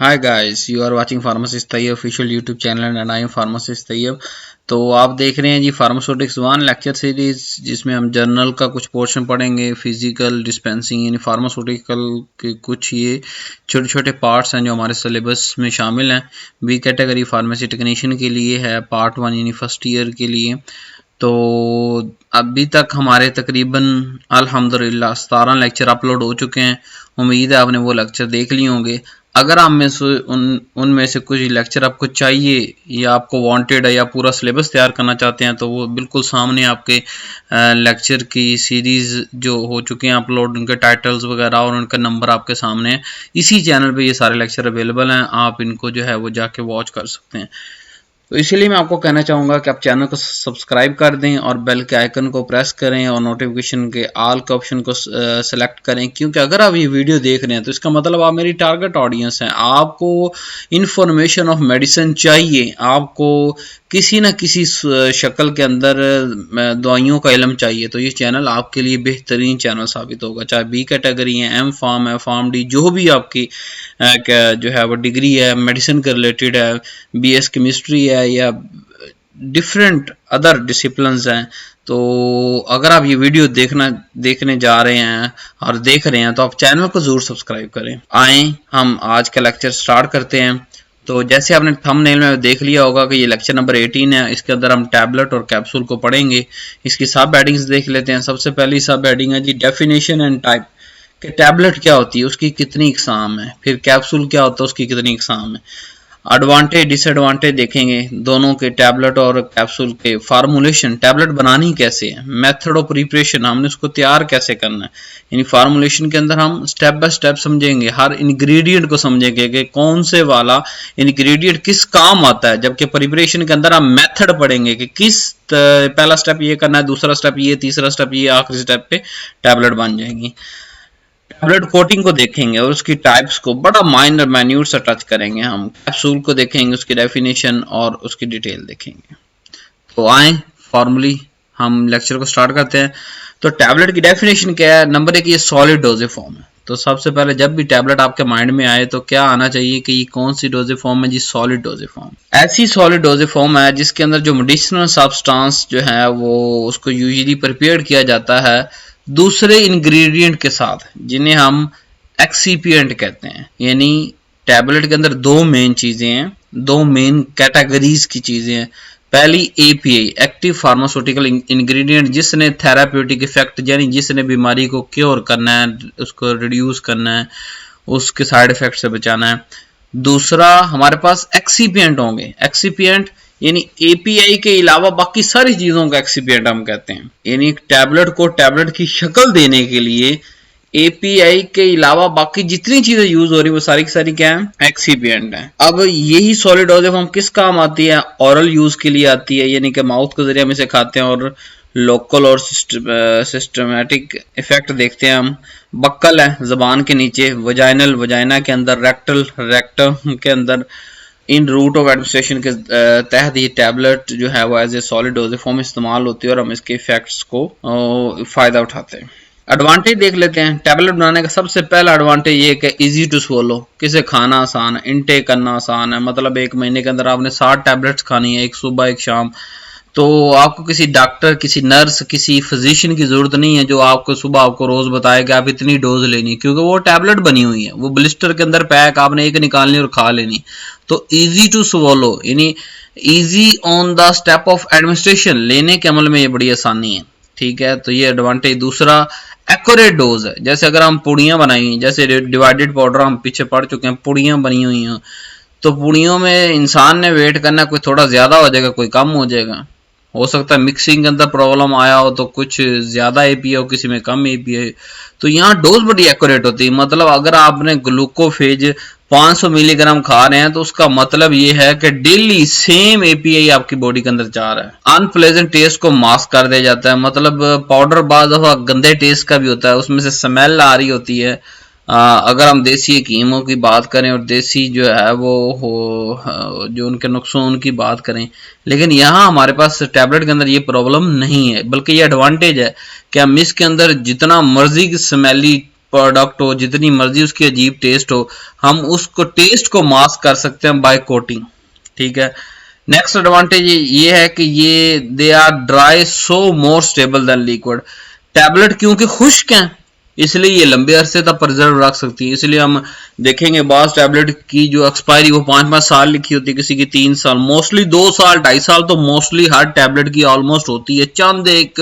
Hi guys, you are watching pharmacist Taiyab official YouTube channel and I am pharmacist Taiyab. तो आप देख रहे हैं जी फार्मास्यूटिक्स 1 लेक्चर सीरीज, जिसमें हम जर्नल का कुछ पोर्शन पढ़ेंगे, फिजिकल डिस्पेंसिंग यानी फार्मास्यूटिकल के कुछ ये छोटे छोटे पार्ट्स हैं जो हमारे सिलेबस में शामिल हैं। बी कैटेगरी फार्मेसी टेक्नीशियन के लिए है, पार्ट 1 यानी फर्स्ट ईयर के लिए। तो अभी तक हमारे तकरीबन अल्हम्दुलिल्लाह 17 लेक्चर अपलोड हो चुके हैं। उम्मीद है आपने वो लेक्चर देख लिए होंगे। अगर आप में से उनमें से कुछ लेक्चर आपको चाहिए या आपको वांटेड है या पूरा सिलेबस तैयार करना चाहते हैं, तो वो बिल्कुल सामने आपके लेक्चर की सीरीज़ जो हो चुके हैं अपलोड, उनके टाइटल्स वगैरह और उनका नंबर आपके सामने है। इसी चैनल पे ये सारे लेक्चर अवेलेबल हैं, आप इनको जो है वो जाके वॉच कर सकते हैं। तो इसीलिए मैं आपको कहना चाहूँगा कि आप चैनल को सब्सक्राइब कर दें और बेल के आइकन को प्रेस करें और नोटिफिकेशन के ऑल के ऑप्शन को सेलेक्ट करें, क्योंकि अगर आप ये वीडियो देख रहे हैं तो इसका मतलब आप मेरी टारगेट ऑडियंस हैं। आपको इन्फॉर्मेशन ऑफ मेडिसिन चाहिए, आपको किसी न किसी शक्ल के अंदर दवाइयों का इल्म चाहिए, तो ये चैनल आपके लिए बेहतरीन चैनल साबित होगा। चाहे बी कैटेगरी है, एम फार्म है, फार्म डी, जो भी आपकी जो है वो डिग्री है मेडिसिन के रिलेटेड है, बीएस केमिस्ट्री है या डिफरेंट अदर डिसिप्लिन्स हैं। तो अगर आप ये वीडियो देखने जा रहे हैं और देख रहे हैं तो आप चैनल को जरूर सब्सक्राइब करें। आए हम आज का लेक्चर स्टार्ट करते हैं। तो जैसे आपने थंबनेल में देख लिया होगा कि ये लेक्चर नंबर 18 है। इसके अंदर हम टैबलेट और कैप्सूल को पढ़ेंगे। इसकी सब हेडिंग्स देख लेते हैं। सबसे पहली सब हेडिंग है जी डेफिनेशन एंड टाइप, कि टैबलेट क्या होती है, उसकी कितनी इकसाम है। फिर कैप्सूल क्या होता है, उसकी कितनी इकसाम है। एडवांटेज डिसएडवांटेज देखेंगे दोनों के, टैबलेट और कैप्सूल के। फार्मूलेशन, टैबलेट बनानी कैसे है। मेथड ऑफ प्रिपरेशन, हमने उसको तैयार कैसे करना है। यानी फार्मूलेशन के अंदर हम स्टेप बाय स्टेप समझेंगे, हर इंग्रेडिएंट को समझेंगे कि कौन से वाला इंग्रेडिएंट किस काम आता है। जबकि प्रिपरेशन के अंदर हम मेथड पढ़ेंगे कि किस पहला स्टेप ये करना है, दूसरा स्टेप ये, तीसरा स्टेप ये, आखिरी स्टेप पे टैबलेट बन जाएगी। टैबलेट कोटिंग को देखेंगे और उसकी टाइप्स को बड़ा माइनर मैन्यूट से टच करेंगे। हम कैप्सूल को देखेंगे, उसकी डेफिनेशन और उसकी डिटेल देखेंगे। तो आए फॉर्मली हम लेक्चर को स्टार्ट करते हैं। तो टैबलेट की डेफिनेशन क्या है। नंबर 1, ये सॉलिड डोजेज फॉर्म है। तो सबसे पहले जब भी टैबलेट आपके माइंड में आए तो क्या आना चाहिए कि ये कौन सी डोजेज फॉर्म है जी, सॉलिड डोजेज फॉर्म। ऐसी सॉलिड डोजेज फॉर्म है जिसके अंदर जो मेडिसिनल सब्सटेंस जो है वो उसको यूजुअली प्रिपेयर किया जाता है दूसरे इंग्रेडिएंट के साथ, जिन्हें हम एक्सीपिएंट कहते हैं। यानी टैबलेट के अंदर दो मेन चीजें हैं, दो मेन कैटेगरीज की चीजें हैं। पहली एपीआई, एक्टिव फार्मास्यूटिकल इंग्रेडिएंट, जिसने थेराप्यूटिक इफेक्ट, यानी जिसने बीमारी को क्योर करना है, उसको रिड्यूस करना है, उसके साइड इफेक्ट से बचाना है। दूसरा हमारे पास एक्सीपिएंट होंगे। एक्सीपिएंट यानी एपीआई के अलावा बाकी सारी चीजों का एक्सीपिएंट हम कहते हैं। यानी टैबलेट को टैबलेट की शक्ल देने के लिए एपीआई के अलावा बाकी जितनी चीजें यूज हो रही वो सारी की सारी क्या है, एक्सीपिएंट है। अब यही सॉलिड डोजेज फॉर्म किस काम आती है, ओरल यूज के लिए आती है, यानी कि माउथ के जरिए हम इसे खाते हैं। और लोकल और सिस्टमेटिक इफेक्ट देखते हैं हम। बक्कल है जबान के नीचे, वजाइनल वजाइना के अंदर, रेक्टल रेक्टम के अंदर। इन रूट ऑफ एडमिनिस्ट्रेशन के तहत ये टैबलेट जो है वो as a solid dosage form इस्तेमाल होती है और हम इसके इफेक्ट्स को फायदा उठाते हैं। एडवांटेज देख लेते हैं। टैबलेट बनाने का सबसे पहला एडवांटेज ये कि इजी टू स्वलो, किसे खाना आसान है, इनटेक करना आसान है। मतलब 1 महीने के अंदर आपने 60 टैबलेट्स खानी है, एक सुबह एक शाम। तो आपको किसी डॉक्टर, किसी नर्स, किसी फिजिशियन की जरूरत नहीं है जो आपको सुबह आपको रोज बताए कि आप इतनी डोज लेनी, क्योंकि वो टैबलेट बनी हुई है, वो ब्लिस्टर के अंदर पैक, आपने एक निकालनी और खा लेनी। तो इजी टू स्वलो यानी easy on the step of administration, लेने के अमल में ये बड़ी आसानी है। ठीक है, तो ये एडवांटेज। दूसरा एक्यूरेट डोज है। जैसे अगर हम पुड़ियां बनाई, जैसे डिवाइडेड पाउडर हम पीछे पढ़ चुके हैं, पुड़ियां बनी हुई हैं, तो पुड़ियों में इंसान ने वेट करना, कोई थोड़ा ज्यादा हो जाएगा, कोई कम हो जाएगा। हो सकता है मिक्सिंग के अंदर प्रॉब्लम आया हो तो कुछ ज्यादा एपीआई हो, किसी में कम एपीआई। तो यहाँ डोज बड़ी एक्यूरेट होती है। मतलब अगर आपने ग्लूकोफेज 500 मिलीग्राम खा रहे हैं तो उसका मतलब ये है कि डेली सेम एपीआई आपकी बॉडी के अंदर जा रहा है। अनप्लेजेंट टेस्ट को मास्क कर दिया जाता है। मतलब पाउडर बाद दफा गंदे टेस्ट का भी होता है, उसमें से स्मेल आ रही होती है। अगर हम देसी हकीमों की बात करें और देसी जो है वो जो उनके नुकसान की बात करें, लेकिन यहाँ हमारे पास टैबलेट के अंदर ये प्रॉब्लम नहीं है, बल्कि ये एडवांटेज है कि हम इसके अंदर जितना मर्जी की स्मेली प्रोडक्ट हो, जितनी मर्जी उसकी अजीब टेस्ट हो, हम उसको टेस्ट को मास्क कर सकते हैं बाय कोटिंग। ठीक है। नेक्स्ट एडवांटेज ये है कि ये they are dry so more stable than liquid. Tablet क्योंकि खुश्क हैं इसलिए ये लंबे अरसे तक प्रिजर्व रख सकती है। इसलिए हम देखेंगे बास टैबलेट की जो एक्सपायरी वो 5-5 साल लिखी होती है, किसी की 3 साल, मोस्टली 2 साल 2.5 साल तो मोस्टली हर टैबलेट की ऑलमोस्ट होती है। चंद एक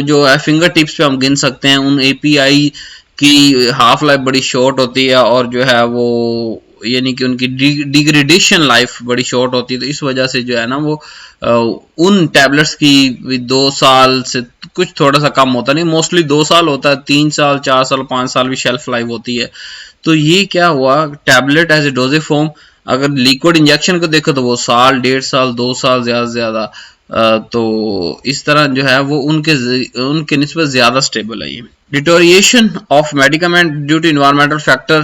जो है फिंगर टिप्स पे हम गिन सकते हैं, उन एपीआई की हाफ लाइफ बड़ी शॉर्ट होती है और जो है वो यानी कि उनकी डिग्रेडेशन लाइफ बड़ी शॉर्ट होती है। तो इस वजह से जो है ना वो उन टैबलेट्स की 2 साल से कुछ थोड़ा सा कम होता नहीं, मोस्टली 2 साल होता है, 3 साल 4 साल 5 साल भी शेल्फ लाइफ होती है। तो ये क्या हुआ, tablet as a dosage form अगर लिक्विड इंजेक्शन को देखो तो वो साल 1.5 साल 2 साल ज्यादा से ज्यादा, तो इस तरह जो है वो उनके निस्बत ज्यादा स्टेबल है। ये deterioration of medicament due to environmental factor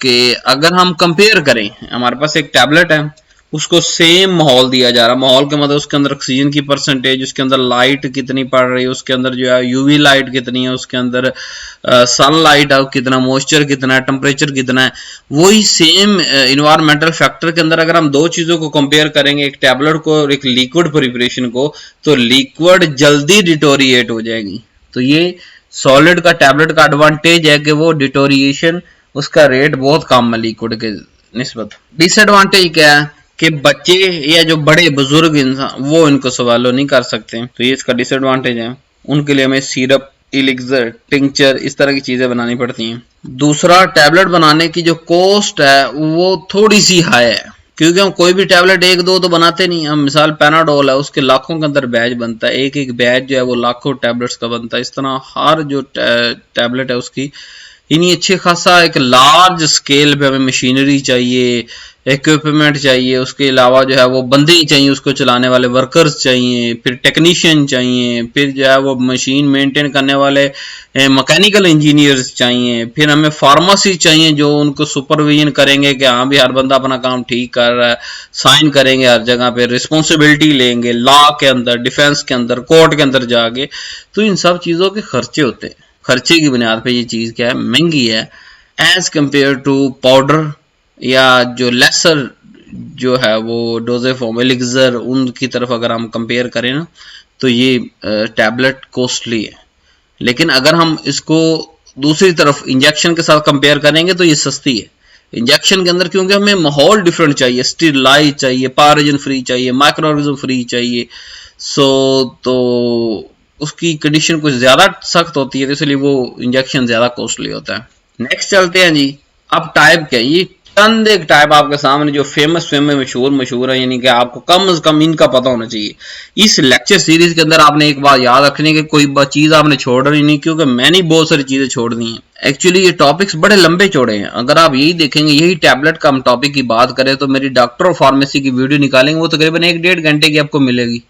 के अगर हम कंपेयर करें, हमारे पास एक टैबलेट है उसको सेम माहौल दिया जा रहा है, माहौल के मतलब उसके अंदर ऑक्सीजन की परसेंटेज, उसके अंदर लाइट कितनी पड़ रही है, उसके अंदर जो है यूवी लाइट कितनी है, उसके अंदर सनलाइट कितना, मॉइस्चर कितना है, टेम्परेचर कितना है, वही सेम इन्वायरमेंटल फैक्टर के अंदर अगर हम दो चीजों को कंपेयर करेंगे, एक टैबलेट को और एक लिक्विड प्रिपरेशन को, तो लिक्विड जल्दी डिटोरिएट हो जाएगी। तो ये सॉलिड का टैबलेट का एडवांटेज है कि वो डिटोरिएशन उसका रेट बहुत कम है लिक्विड के निस्बत। डिसएडवांटेज क्या है कि बच्चे या जो बड़े बुजुर्ग इंसान वो इनको सवालो नहीं कर सकते, तो ये इसका डिसएडवांटेज है। उनके लिए हमें सिरप, इलिक्सर, टिंचर इस तरह की चीजें बनानी पड़ती हैं। दूसरा, टैबलेट बनाने की जो कॉस्ट है वो थोड़ी सी हाई है, क्योंकि हम कोई भी टैबलेट 1-2 तो बनाते नहीं। हम मिसाल पैनाडोल है उसके लाखों के अंदर बैच बनता है, एक एक बैच जो है वो लाखों टैबलेट्स का बनता है। इस तरह हर जो टैबलेट है उसकी इन्हीं अच्छे खासा एक लार्ज स्केल पे हमें मशीनरी चाहिए, इक्विपमेंट चाहिए, उसके अलावा जो है वो बंदे ही चाहिए उसको चलाने वाले, वर्कर्स चाहिए, फिर टेक्नीशियन चाहिए, फिर जो है वो मशीन मेंटेन करने वाले मैकेनिकल इंजीनियर्स चाहिए, फिर हमें फार्मेसी चाहिए जो उनको सुपरविजन करेंगे कि हाँ भी हर बंदा अपना काम ठीक कर रहा है, साइन करेंगे हर जगह पे, रिस्पॉन्सिबिलिटी लेंगे लॉ के अंदर, डिफेंस के अंदर, कोर्ट के अंदर जाके। तो इन सब चीज़ों के खर्चे होते हैं। खर्चे की बुनियाद पे ये चीज़ क्या है, महंगी है एज कम्पेयर टू पाउडर या जो लेसर जो है वो डोजेज फॉर्म, एलिक्सर, उनकी तरफ अगर हम कंपेयर करें ना तो ये टैबलेट कॉस्टली है। लेकिन अगर हम इसको दूसरी तरफ इंजेक्शन के साथ कंपेयर करेंगे तो ये सस्ती है। इंजेक्शन के अंदर क्योंकि हमें माहौल डिफरेंट चाहिए, स्टेरिलाइज चाहिए, पायरोजन फ्री चाहिए, माइक्रो ऑर्गेनिज्म फ्री चाहिए, तो उसकी कंडीशन कुछ ज्यादा सख्त होती है, तो इसलिए वो इंजेक्शन ज्यादा कॉस्टली होता है। नेक्स्ट चलते हैं जी। अब टाइप क्या है, ये चंद एक टाइप आपके सामने जो फेमस मशहूर है, यानी कि आपको कम से कम इनका पता होना चाहिए। इस लेक्चर सीरीज के अंदर आपने एक बात याद रखनी कि कोई चीज आपने छोड़ रही नहीं, क्योंकि मैंने बहुत सारी चीजें छोड़ दी हैं। एक्चुअली ये टॉपिक्स बड़े लंबे चौड़े हैं। अगर आप यही देखेंगे, यही टैबलेट का हम टॉपिक की बात करें तो मेरी डॉक्टर और फार्मेसी की वीडियो निकालेंगे, वो तकरीबन 1-1.5 घंटे की आपको मिलेगी,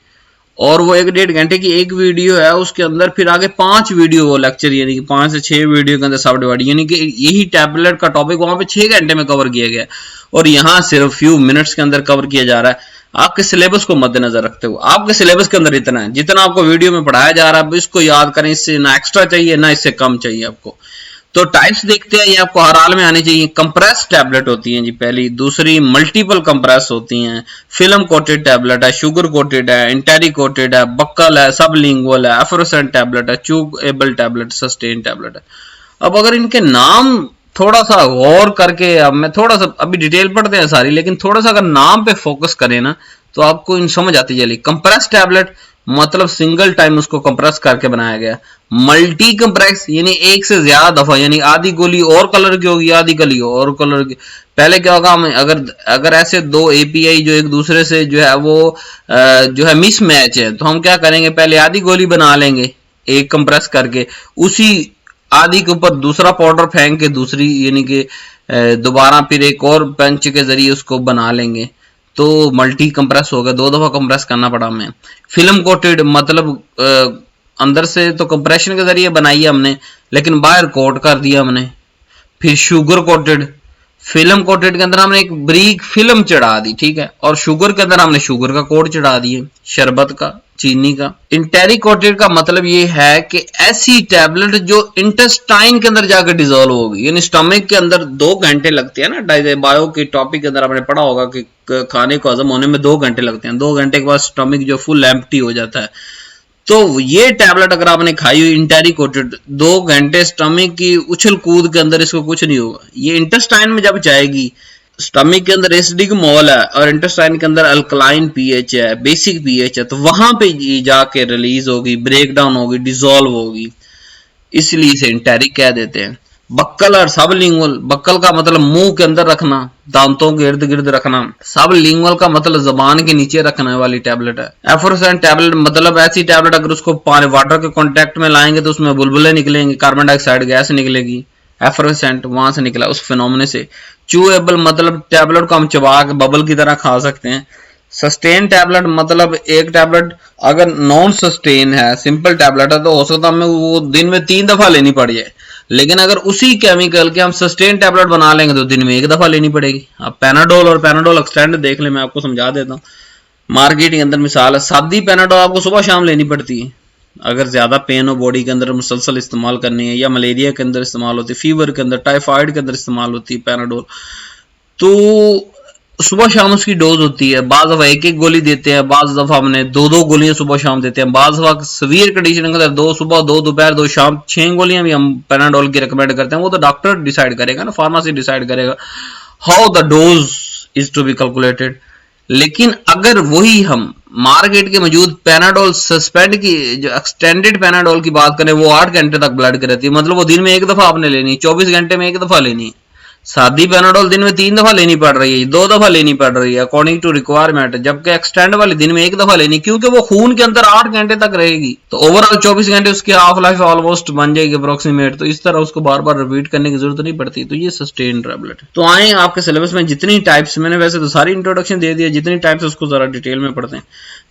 और वो 1-1.5 घंटे की एक वीडियो है, उसके अंदर फिर आगे 5 वीडियो वो लेक्चर, यानी कि 5 से 6 वीडियो के अंदर सब डिवाइड, यानी कि यही टैबलेट का टॉपिक वहां पे 6 घंटे में कवर किया गया और यहाँ सिर्फ फ्यू मिनट्स के अंदर कवर किया जा रहा है। आपके सिलेबस को मद्देनजर रखते हुए, आपके सिलेबस के अंदर इतना है जितना आपको वीडियो में पढ़ाया जा रहा है, इसको याद करें, इससे ना एक्स्ट्रा चाहिए ना इससे कम चाहिए आपको। तो टाइप्स देखते हैं, ये आपको हर हाल में आनी चाहिए। कंप्रेस टैबलेट होती हैं जी पहली, दूसरी मल्टीपल कंप्रेस होती हैं, फिल्म कोटेड टैबलेट है, शुगर कोटेड है, इंटेरी कोटेड है, बक्कल है, सबलिंगुअल है, एफरोसेंट टैबलेट है, च्यूएबल टैबलेट, सस्टेन टैबलेट है। अब अगर इनके नाम थोड़ा सा गौर करके, अब मैं थोड़ा सा अभी डिटेल पढ़ते हैं सारी, लेकिन थोड़ा सा अगर नाम पे फोकस करें ना तो आपको इन समझ आती चली। कंप्रेस टैबलेट मतलब सिंगल टाइम उसको कंप्रेस करके बनाया गया। मल्टी कंप्रेस यानी एक से ज्यादा दफा, यानी आधी गोली और कलर की होगी, आधी गोली और कलर की। पहले क्या होगा, हमें अगर ऐसे दो एपीआई जो एक दूसरे से जो है वो जो है मिसमैच है, तो हम क्या करेंगे, पहले आधी गोली बना लेंगे एक कंप्रेस करके, उसी आधी के ऊपर दूसरा पाउडर फेंक के दूसरी, यानी कि दोबारा फिर एक और पंच के जरिए उसको बना लेंगे, तो मल्टी कंप्रेस हो गया, 2 दफा कंप्रेस करना पड़ा हमें। फिल्म कोटेड मतलब अंदर से तो कंप्रेशन के जरिए बनाई है हमने, लेकिन बाहर कोट कर दिया हमने। फिर शुगर कोटेड, फिल्म कोटेड के अंदर हमने एक ब्रीक फिल्म चढ़ा दी, ठीक है, और शुगर के अंदर हमने शुगर का कोट चढ़ा दिए, शरबत का चीनी का। इंटेरिकोटेड का मतलब ये है कि ऐसी टैबलेट जो इंटेस्टाइन के अंदर जाकर डिजोल्व होगी, यानी स्टमक के अंदर 2 घंटे लगते हैं ना, बायो के टॉपिक के अंदर आपने पढ़ा होगा कि खाने को हजम होने में 2 घंटे लगते हैं, 2 घंटे के बाद स्टमक जो फुल एम्प्टी हो जाता है। तो ये टैबलेट अगर आपने खाई हुई इंटेरिकोटेड, 2 घंटे स्टमक की उछल कूद के अंदर इसको कुछ नहीं होगा। ये इंटेस्टाइन में जब जाएगी, स्टमक के अंदर एसिडिक मोल है और इंटेस्टाइन के अंदर अल्कलाइन पीएच है, बेसिक पीएच है, तो वहां पे ये जाके रिलीज होगी, ब्रेक डाउन होगी, डिसॉल्व होगी, इसलिए इसे इंटेरिक कह देते हैं। बक्कल और सबलिंगुअल, बक्कल का मतलब मुंह के अंदर रखना, दांतों के इर्द गिर्द रखना। सबलिंगुअल का मतलब जबान के नीचे रखने वाली टैबलेट है। एफोरेसेंट टैबलेट मतलब ऐसी टैबलेट अगर उसको पानी वाटर के कांटेक्ट में लाएंगे तो उसमें बुलबुले निकलेंगे, कार्बन डाइऑक्साइड गैस निकलेगी, एफोरेसेंट वहां से निकला उस फिनोमेना से। चूएबल मतलब टैबलेट को हम चबा के बबल की तरह खा सकते हैं। सस्टेन टैबलेट मतलब एक टैबलेट अगर नॉन सस्टेन है, सिंपल टैबलेट है, तो हो सकता है हमें वो दिन में 3 दफा लेनी पड़ जाए, लेकिन अगर उसी केमिकल के हम सस्टेन टैबलेट बना लेंगे तो दिन में 1 दफा लेनी पड़ेगी। अब पैनाडोल और पैनाडोल एक्सटेंड देख ले, मैं आपको समझा देता हूँ। मार्केट के अंदर मिसाल है, सादी पैनाडोल आपको सुबह शाम लेनी पड़ती है अगर ज्यादा पेन हो बॉडी के अंदर, मुसलसल इस्तेमाल करनी है, या मलेरिया के अंदर इस्तेमाल होती है, फीवर के अंदर, टाइफाइड के अंदर इस्तेमाल होती है पैनाडोल, तो सुबह शाम उसकी डोज होती है। बाज दफा 1-1 गोली देते हैं, बाज दफा हमने 2-2 गोलियां सुबह शाम देते हैं, बाज दफा सीवियर कंडीशन के अंदर 2 सुबह 2 दोपहर 2 शाम 6 गोलियां भी हम पैनाडोल की रिकमेंड करते हैं। वो तो डॉक्टर डिसाइड करेगा ना, फार्मेसी डिसाइड करेगा how the dose is to be calculated. लेकिन अगर वही हम मार्केट के मौजूद पैनाडोल सस्पेंड की जो एक्सटेंडेड पैनाडोल की बात करें, वो 8 घंटे तक ब्लड की रहती है, मतलब वो दिन में 1 दफा आपने लेनी, 24 घंटे में 1 दफा लेनी। सादी पैनाडोल दिन में 3 दफा लेनी पड़ रही है, 2 दफा लेनी पड़ रही है अकॉर्डिंग टू रिक्वायरमेंट, जबकि एक्सटेंड वाली दिन में 1 दफा लेनी, क्योंकि वो खून के अंदर 8 घंटे तक रहेगी, तो ओवरऑल 24 घंटे उसकी हाफ लाइफ ऑलमोस्ट बन जाएगी अप्रोक्सीमेट। तो इस तरह उसको बार बार रिपीट करने की जरूरत नहीं पड़ती। तो ये सस्टेन टैबलेट है। तो आए आपके सिलेबस में जितनी टाइप्स, मैंने वैसे तो सारी इंट्रोडक्शन दे दी है, जितनी टाइप्स उसको जरा डिटेल में पढ़ते हैं।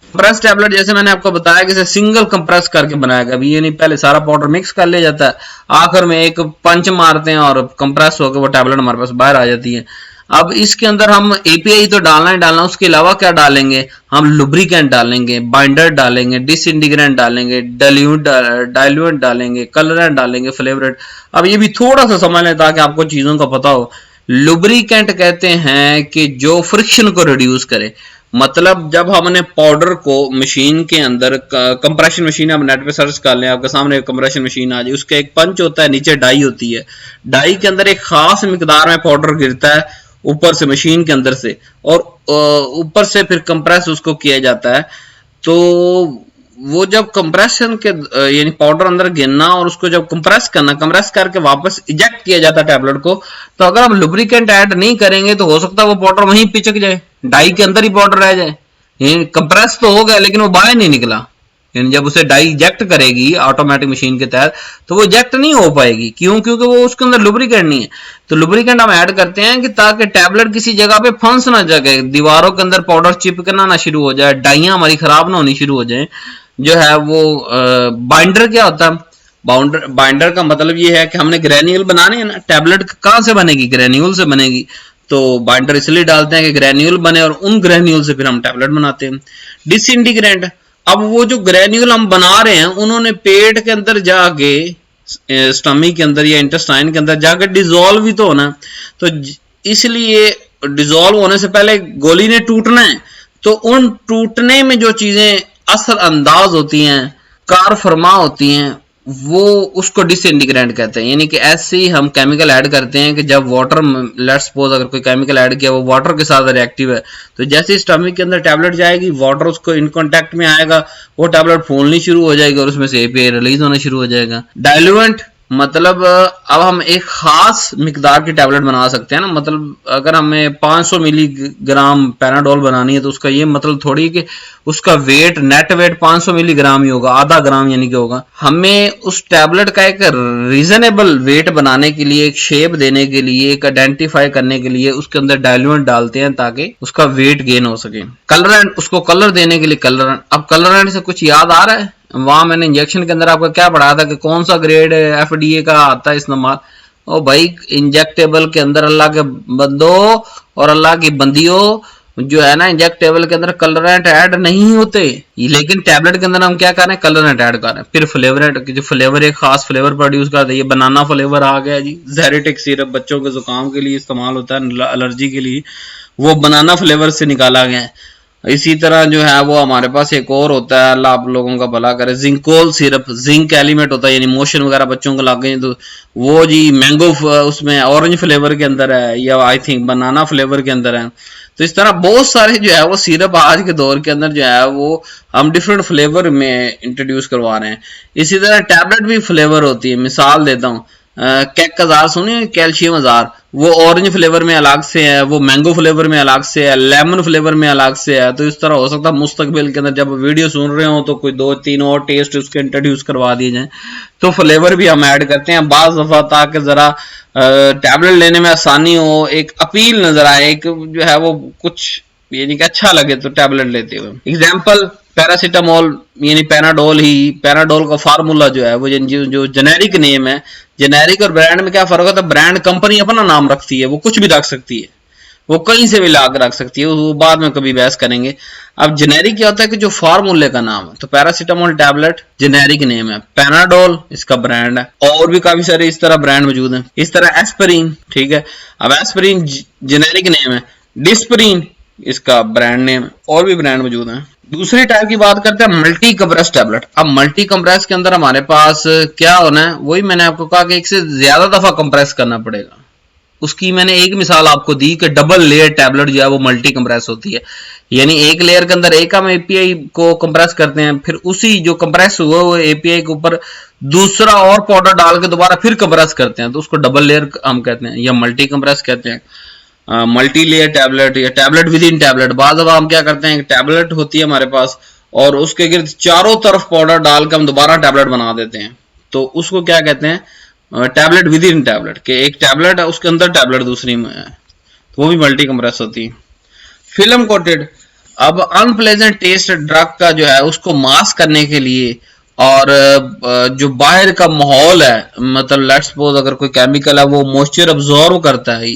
कंप्रेस टैबलेट जैसे मैंने आपको बताया कि इसे सिंगल कंप्रेस करके बनाया गया, अभी ये नहीं पहले सारा पाउडर मिक्स कर लिया जाता है, आखिर में एक पंच मारते हैं और कंप्रेस होकर वो टैबलेट हमारे पास बाहर आ जाती है। अब इसके अंदर हम एपीआई तो डालना ही डालना, उसके अलावा क्या डालेंगे, हम लुब्रिकेंट डालेंगे, बाइंडर डालेंगे, डिसइंटीग्रेंट डालेंगे, डाइल्यूएंट डालेंगे, कलरेंट डालेंगे, फ्लेवरेंट। अब ये भी थोड़ा सा समझ लें ताकि आपको चीजों का पता हो। लुब्रिकेंट कहते हैं कि जो फ्रिक्शन को रिड्यूस करे, मतलब जब हमने पाउडर को मशीन के अंदर, कंप्रेशन मशीन, आप नेट पे सर्च कर लें, आपके सामने एक कंप्रेशन मशीन आ जाए, उसका एक पंच होता है, नीचे डाई होती है, डाई के अंदर एक खास मिकदार में पाउडर गिरता है ऊपर से मशीन के अंदर से, और ऊपर से फिर कंप्रेस उसको किया जाता है। तो वो जब कंप्रेशन के यानी पाउडर अंदर गिरना और उसको जब कंप्रेस करना, कंप्रेस करके वापस इजेक्ट किया जाता है टैबलेट को, तो अगर हम लुब्रिकेंट ऐड नहीं करेंगे तो हो सकता है वो पाउडर वहीं पिचक जाए, डाई के अंदर ही पाउडर रह जाए। यानी कंप्रेस तो हो गया लेकिन वो बाहर नहीं निकला, यानी जब उसे डाई इजेक्ट करेगी ऑटोमेटिक मशीन के तहत तो वो इजेक्ट नहीं हो पाएगी। क्यों? क्योंकि वो उसके अंदर लुब्रिकेंट नहीं है। तो लुब्रिकेंट हम ऐड करते हैं कि ताकि टैबलेट किसी जगह पे फंस ना जाए, दीवारों के अंदर पाउडर चिपकना ना शुरू हो जाए, डाइयां हमारी खराब ना होनी शुरू हो जाए। जो है वो बाइंडर क्या होता है, बाइंडर का मतलब ये है कि हमने ग्रेन्यूल बनाने हैं ना, टैबलेट कहां से बनेगी, ग्रेन्यूल से बनेगी, तो बाइंडर इसलिए डालते हैं कि ग्रेन्यूल बने और उन ग्रेन्यूल से फिर हम टैबलेट बनाते हैं। डिसइंटीग्रेंट, अब वो जो ग्रेन्यूल हम बना रहे हैं उन्होंने पेट के अंदर जाके, स्टमक के अंदर या इंटेस्टाइन के अंदर जाकर डिसॉल्व भी तो होना है, तो इसलिए डिसॉल्व होने से पहले गोली ने टूटना है, तो उन टूटने में जो चीजें असर अंदाज होती हैं, कार फरमा होती हैं, वो उसको डिसइंटीग्रेंट कहते हैं। यानी कि ऐसे ही हम केमिकल ऐड करते हैं कि जब वाटर, लेट्स सपोज अगर कोई केमिकल ऐड किया वो वाटर के साथ रिएक्टिव है, तो जैसे स्टमक के अंदर टैबलेट जाएगी, वाटर उसको इन कांटेक्ट में आएगा, वो टैबलेट फूलनी शुरू हो जाएगी और उसमें से एपीआई रिलीज होना शुरू हो जाएगा। डाइल्यूएंट मतलब अब हम एक खास मिकदार की टैबलेट बना सकते हैं ना, मतलब अगर हमें 500 मिलीग्राम पैनाडोल बनानी है तो उसका ये मतलब थोड़ी कि उसका वेट, नेट वेट 500 मिलीग्राम ही होगा, आधा ग्राम यानी कि होगा। हमें उस टैबलेट का एक रीजनेबल वेट बनाने के लिए, एक शेप देने के लिए, एक आइडेंटिफाई करने के लिए उसके अंदर डाइल्यूएंट डालते हैं ताकि उसका वेट गेन हो सके। कलरेंट, उसको कलर देने के लिए कलरेंट। अब कलरेंट से कुछ याद आ रहा है? वहां मैंने इंजेक्शन के अंदर आपको क्या पढ़ाया था कि कौन सा ग्रेड एफडीए का आता है इस्तेमाल। ओ भाई, इंजेक्टेबल के अंदर अल्लाह के बंदो और अल्लाह की बंदियों, जो है ना इंजेक्टेबल के अंदर कलरेंट ऐड नहीं होते, लेकिन टैबलेट के अंदर हम क्या कर रहे हैं, कलरेंट ऐड कर रहे हैं। फिर फ्लेवर, जो फ्लेवर एक खास फ्लेवर प्रोड्यूस करते हैं, ये बनाना फ्लेवर आ गया जी। जेरेटिक सिरप बच्चों के जुकाम के लिए इस्तेमाल होता है, एलर्जी के लिए, वो बनाना फ्लेवर से निकाला गया है। इसी तरह जो है वो हमारे पास एक और होता है, अल्लाह आप लोगों का भला करे, जिंकोल सिरप, जिंक एलिमेंट होता है, यानी मोशन वगैरह बच्चों को लग गए तो वो जी मैंगो उसमें ऑरेंज फ्लेवर के अंदर है, या आई थिंक बनाना फ्लेवर के अंदर है। तो इस तरह बहुत सारे जो है वो सिरप आज के दौर के अंदर जो है वो हम डिफरेंट फ्लेवर में इंट्रोड्यूस करवा रहे हैं। इसी तरह टैबलेट भी फ्लेवर होती है, मिसाल देता हूँ, कैक हजार सुनिए, कैल्शियम हजार, वो ऑरेंज फ्लेवर में अलग से है, वो मैंगो फ्लेवर में अलग से है, लेमन फ्लेवर में अलग से है। तो इस तरह हो सकता है मुस्तकबिल के अंदर जब वीडियो सुन रहे हो तो कोई 2-3 और टेस्ट उसके इंट्रोड्यूस करवा दिए जाए, तो फ्लेवर भी हम ऐड करते हैं बाज दफा, ताकि जरा टैबलेट लेने में आसानी हो, एक अपील नजर आए, एक जो है वो कुछ यानी कि अच्छा लगे तो टैबलेट लेते हुए। एग्जाम्पल पैरासीटामोल यानी पैनाडोल ही, पैनाडोल का फार्मूला जो है वो जो जेनेरिक नेम है, जेनेरिक और ब्रांड में क्या फर्क होता है, ब्रांड कंपनी अपना नाम रखती है, वो कुछ भी रख सकती है, वो कहीं से भी लाकर रख सकती है, वो बाद में कभी बहस करेंगे। अब जेनेरिक क्या होता है कि जो फार्मूले का नाम है, तो पैरासीटामोल टैबलेट जेनेरिक नेम है, पैनाडोल इसका ब्रांड है, और भी काफी सारे इस तरह ब्रांड मौजूद हैं। इस तरह एस्पिरिन, ठीक है, अब एस्पिरिन जेनेरिक नेम है, डिस्परिन इसका ब्रांड नेम, और भी ब्रांड मौजूद हैं। दूसरी टाइप की बात करते हैं मल्टी कंप्रेस टैबलेट। अब मल्टी कंप्रेस के अंदर हमारे पास क्या होना है, वही मैंने आपको कहा कि एक से ज्यादा दफा कंप्रेस करना पड़ेगा। उसकी मैंने एक मिसाल आपको दी कि डबल लेयर टैबलेट जो है वो मल्टी कंप्रेस होती है, यानी एक लेयर के अंदर एक हम एपीआई को कंप्रेस करते हैं, फिर उसी जो कंप्रेस हुआ वो एपीआई के ऊपर दूसरा और पाउडर डाल के दोबारा फिर कंप्रेस करते हैं, तो उसको डबल लेयर हम कहते हैं, या मल्टी कंप्रेस कहते हैं, मल्टी लेयर टैबलेट या टैबलेट विद इन टैबलेट। बाद हम क्या करते हैं, टैबलेट होती है हमारे पास और उसके गिर्द चारों तरफ पाउडर डाल के हम दोबारा टैबलेट बना देते हैं, तो उसको क्या कहते हैं, टैबलेट विद इन टैबलेट, के एक टैबलेट है उसके अंदर टैबलेट दूसरी में है, तो वो भी मल्टी कंप्रेस होती है। फिल्म कोटेड, अब अनप्लेजेंट टेस्ट ड्रग का जो है उसको मास्क करने के लिए, और जो बाहर का माहौल है, मतलब लेट्स सपोज अगर कोई केमिकल है वो मॉइस्चर अब्जॉर्व करता है,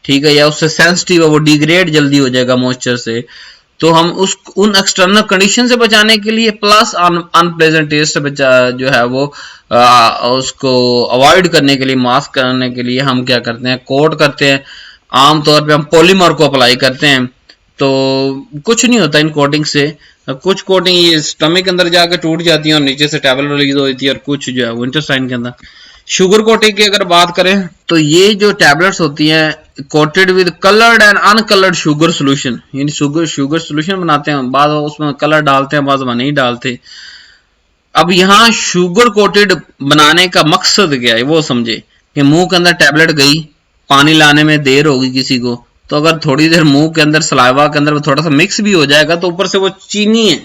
ठीक है, या उससे सेंसिटिव है, वो डिग्रेड जल्दी हो जाएगा मॉइस्चर से, तो हम उन एक्सटर्नल कंडीशन से बचाने के लिए प्लस अनप्लेजेंट टेस्ट से जो है वो उसको अवॉइड करने के लिए, मास्क करने के लिए हम क्या करते हैं, कोट करते हैं। आमतौर पे हम पॉलीमर को अप्लाई करते हैं, तो कुछ नहीं होता इन कोटिंग से। कुछ कोटिंग ये स्टमक के अंदर जाकर टूट जाती है और नीचे से टैबलेट रिलीज होती है, और कुछ जो है वो इंटेस्टाइन के अंदर। शुगर कोटिंग की अगर बात करें तो ये जो टैबलेट्स होती हैं coated with coloured and uncoloured sugar solution, यानी शुगर सोल्यूशन बनाते हैं, बाद उसमें कलर डालते हैं, बाद में नहीं डालते। अब यहाँ शुगर कोटेड बनाने का मकसद क्या है वो समझे, कि मुंह के अंदर टैबलेट गई, पानी लाने में देर होगी किसी को, तो अगर थोड़ी देर मुंह के अंदर सलाइवा के अंदर थोड़ा सा मिक्स भी हो जाएगा, तो ऊपर से वो चीनी है,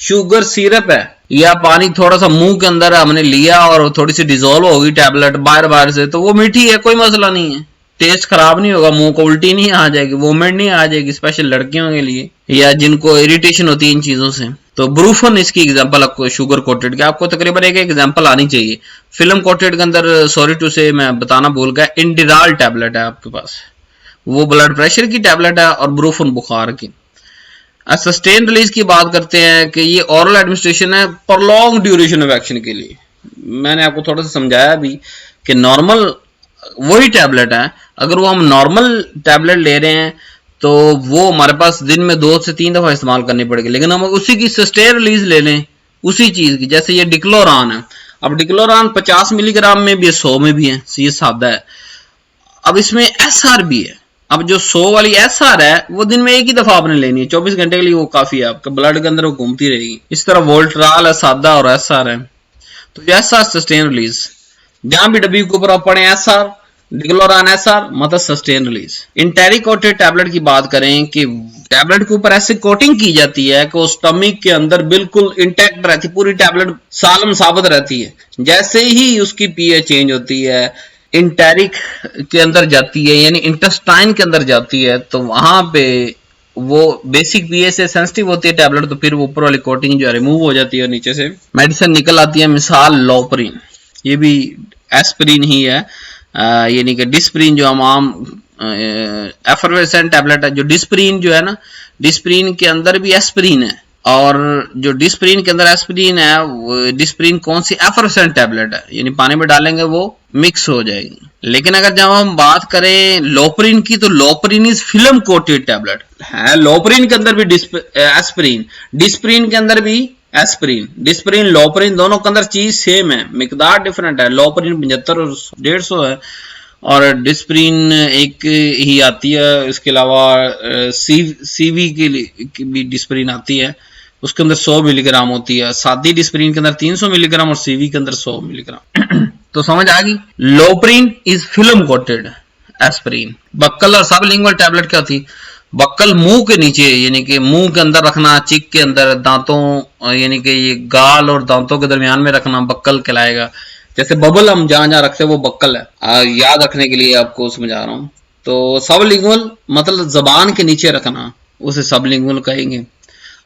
शुगर सिरप है, या पानी थोड़ा सा मुंह के अंदर हमने लिया और थोड़ी सी डिजोल्व होगी टैबलेट बाहर से, तो वो मीठी है, कोई मसला नहीं है, टेस्ट खराब नहीं होगा, मुंह को उल्टी नहीं आ जाएगी, वोमिट नहीं आ जाएगी, स्पेशल लड़कियों के लिए या जिनको इरिटेशन होती है इन चीजों से। तो ब्रूफन इसकी एग्जांपल आपको शुगर कोटेड के, आपको तकरीबन एक एग्जांपल आनी चाहिए। फिल्म कोटेड के अंदर सॉरी टू से मैं बताना भूल गया, इंडिराल टैबलेट है आपके पास, वो ब्लड प्रेशर की टैबलेट है, और ब्रूफन बुखार की। सस्टेन रिलीज की बात करते हैं कि ये ओरल एडमिनिस्ट्रेशन है प्रोलॉन्ग ड्यूरेशन ऑफ एक्शन के लिए। मैंने आपको थोड़ा सा समझाया भी कि नॉर्मल वही टैबलेट है, अगर वो हम नॉर्मल टैबलेट ले रहे हैं तो वो हमारे पास दिन में 2 से 3 दफा इस्तेमाल करनी पड़ेगी, लेकिन हम उसी की सस्टेन रिलीज ले लें उसी चीज की, जैसे ये डिक्लोरान है। अब डिक्लोरान 50 मिलीग्राम में भी है, 100 में भी है, ये सादा है। अब इसमें एसआर भी है, अब जो 100 वाली एसआर है वो दिन में एक ही दफा आपने लेनी है, 24 घंटे के लिए वो काफी है, आपके ब्लड के अंदर वो घूमती रहेगी। इस तरह वोल्ट्राल है सादा, और एसआर है, तो एसआर सस्टेन रिलीज, जहां भी डब्बी के ऊपर आप पढ़े एसआर डिक्लोरान एसआर मतलब sustain release. Enteric coated tablet की बात करें कि टैबलेट के ऊपर ऐसे कोटिंग की जाती है कि वो स्टमक के अंदर बिल्कुल इंटैक्ट रहती है, पूरी टैबलेट सालम साबित रहती है। जैसे ही उसकी पीएच चेंज होती है, इंटेरिक के अंदर जाती है, यानी इंटेस्टाइन के अंदर जाती है, तो वहां पे वो बेसिक पीएच से सेंसिटिव होती है टैबलेट, तो फिर वो ऊपर वाली कोटिंग जो है रिमूव हो जाती है और नीचे से मेडिसिन निकल आती है। मिसाल लोपरिन, ये भी एस्पिरिन ही है, यानी कि डिस्प्रिन जो हम आम एफरवेसेंट टैबलेट है। जो डिस्प्रीन जो है ना, डिस्प्रीन के अंदर भी एस्प्रीन है, और जो डिस्प्रीन के अंदर एस्प्रीन है, डिस्प्रीन कौन सी एफरवेसेंट टैबलेट है, यानी पानी में डालेंगे वो मिक्स हो जाएगी। लेकिन अगर जब हम बात करें लोपरिन की, तो लोपरिन इज फिल्म कोटेड टैबलेट है। लोपरिन के अंदर भी एस्प्रीन, डिस्प्रीन के अंदर भी एस्प्रीन, डिस्प्रीन लोपरिन दोनों के अंदर चीज सेम है, मिकदार डिफरेंट है। लोपरिन 75 और 150 है, और डिस्प्रीन एक ही आती है। इसके अलावा सीवी के लिए भी डिस्प्रीन आती है, उसके अंदर 100 मिलीग्राम होती है। सादी डिस्प्रीन के अंदर 300 मिलीग्राम और सीवी के अंदर 100 मिलीग्राम। तो समझ आ गई। Loprin is film coated aspirin. Buccal और सबलिंगुअल टैबलेट क्या होती? बक्कल मुंह के नीचे, यानी कि मुंह के अंदर रखना, चिक के अंदर, दांतों यानी कि ये गाल और दांतों के दरमियान में रखना, बक्कल कहलाएगा। जैसे बबल हम जहां जहां रखते हैं वो बक्कल है। याद रखने के लिए आपको समझा रहा हूं। तो सबलिंगुअल मतलब जबान के नीचे रखना, उसे सबलिंगुअल कहेंगे।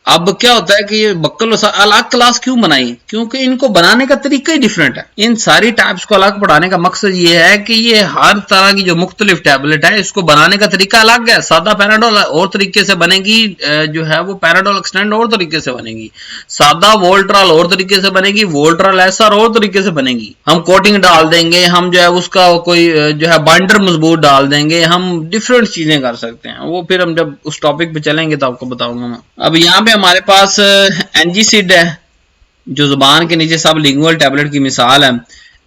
अब क्या होता है कि ये बक्कल अलग क्लास क्यों बनाई? क्योंकि इनको बनाने का तरीका ही डिफरेंट है। इन सारी टाइप्स को अलग पढ़ाने का मकसद ये है कि ये हर तरह की जो मुख्तलिफ टैबलेट है, इसको बनाने का तरीका अलग है। सादा पैराडोल और तरीके से बनेगी, जो है वो पैराडोल एक्सटेंड और तरीके से बनेगी। सादा वोल्ट्रॉल और तरीके से बनेगी, वोल्ट्रॉल एसआर और तरीके से बनेगी। हम कोटिंग डाल देंगे, हम जो है उसका कोई जो है बाइंडर मजबूत डाल देंगे, हम डिफरेंट चीजें कर सकते हैं। वो फिर हम जब उस टॉपिक पे चलेंगे तो आपको बताऊंगा मैं। अब यहाँ पे हमारे पास एनजीसिड है, जो जुबान के नीचे सब लिंगुअल टैबलेट की मिसाल है।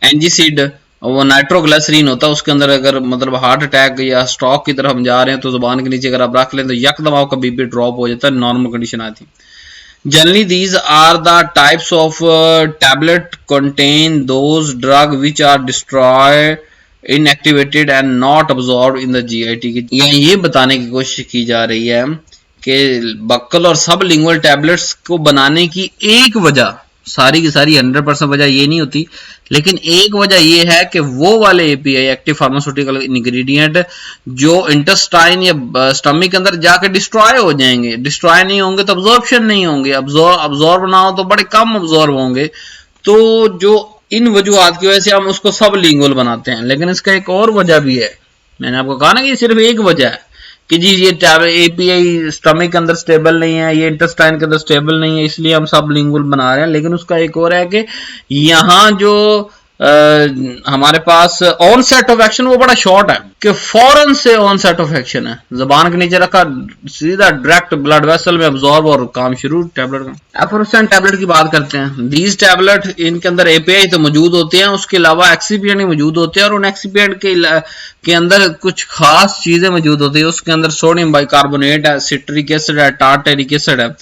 एनजीसिड वो नाइट्रोग्लिसरीन होता है, उसके अंदर अगर मतलब हार्ट अटैक या स्ट्रोक की तरफ हम जा रहे हैं तो जुबान के नीचे अगर आप रख लें तो यकदम आपका बीपी ड्रॉप हो जाता है, नॉर्मल कंडीशन आती है। Generally these are the types of tablet contain those drug which are destroy inactivated and not absorb in the GIT. ये बताने की कोशिश की जा रही है कि बक्कल और सब लिंगुअल टैबलेट्स को बनाने की एक वजह, सारी की सारी 100% वजह ये नहीं होती, लेकिन एक वजह ये है कि वो वाले एपीआई, एक्टिव फार्मास्यूटिकल इंग्रेडिएंट, जो इंटेस्टाइन या स्टमक के अंदर जाके डिस्ट्रॉय हो जाएंगे। डिस्ट्रॉय नहीं होंगे तो अब्जॉर्प्शन नहीं होंगे, अब्जॉर्ब ना हो तो बड़े कम अब्जॉर्ब होंगे। तो जो इन वजूहात की वजह से हम उसको सब लिंगुअल बनाते हैं। लेकिन इसका एक और वजह भी है, मैंने आपको कहा ना कि सिर्फ एक वजह है कि जी ये एपीआई स्टमक के अंदर स्टेबल नहीं है, ये इंटेस्टाइन के अंदर स्टेबल नहीं है, इसलिए हम सब लिंगुअल बना रहे हैं। लेकिन उसका एक और है कि यहाँ जो हमारे pass on set of action वो बड़ा शॉर्ट है, कि फौरन से ऑन सेट ऑफ एक्शन है। जबान के नीचे रखा, सीधा डायरेक्ट ब्लड वेसल में अब्सॉर्ब और काम शुरू टैबलेट का। एफरवेसेंट टैबलेट की बात करते हैं। दीज टैबलेट, इनके अंदर एपीआई तो मौजूद होते हैं, उसके अलावा एक्सीपिएंट भी मौजूद होते हैं, और उन एक्सीपिएंट के अंदर कुछ खास चीजें मौजूद होती है। उसके अंदर सोडियम बाइकार्बोनेट है, सिट्रिक एसिड है, टार्टरिक एसिड है।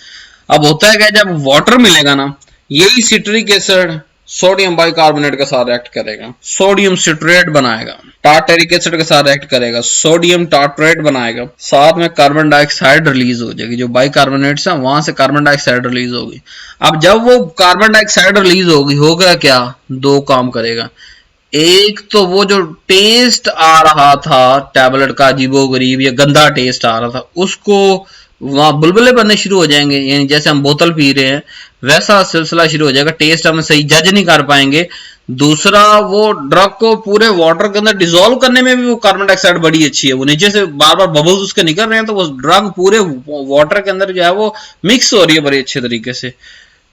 अब होता है कि जब वाटर मिलेगा ना, यही सिट्रिक एसिड सोडियम बाइकार्बोनेट के साथ रिएक्ट करेगा, सोडियम सिट्रेट बनाएगा, टार्टरिक एसिड के साथ रिएक्ट करेगा, सोडियम टार्ट्रेट बनाएगा, साथ में कार्बन डाइऑक्साइड रिलीज हो जाएगी। जो बाइकार्बोनेट्स हैं वहां से कार्बन डाइऑक्साइड रिलीज होगी। अब जब वो कार्बन डाइऑक्साइड रिलीज होगी, होगा क्या? दो काम करेगा। एक तो वो जो टेस्ट आ रहा था टैबलेट का, अजीबोगरीब या गंदा टेस्ट आ रहा था, उसको वहां बुलबुले बनने शुरू हो जाएंगे, यानी जैसे हम बोतल पी रहे हैं वैसा सिलसिला शुरू हो जाएगा। टेस्ट हम सही जज नहीं कर पाएंगे। दूसरा, वो ड्रग को पूरे वाटर के अंदर डिसॉल्व करने में भी वो कार्बन डाइऑक्साइड बड़ी अच्छी है। वो नीचे से बार बार बबल्स उसके निकल रहे हैं, तो वो ड्रग पूरे वाटर के अंदर जो है वो मिक्स हो रही है बड़े अच्छे तरीके से।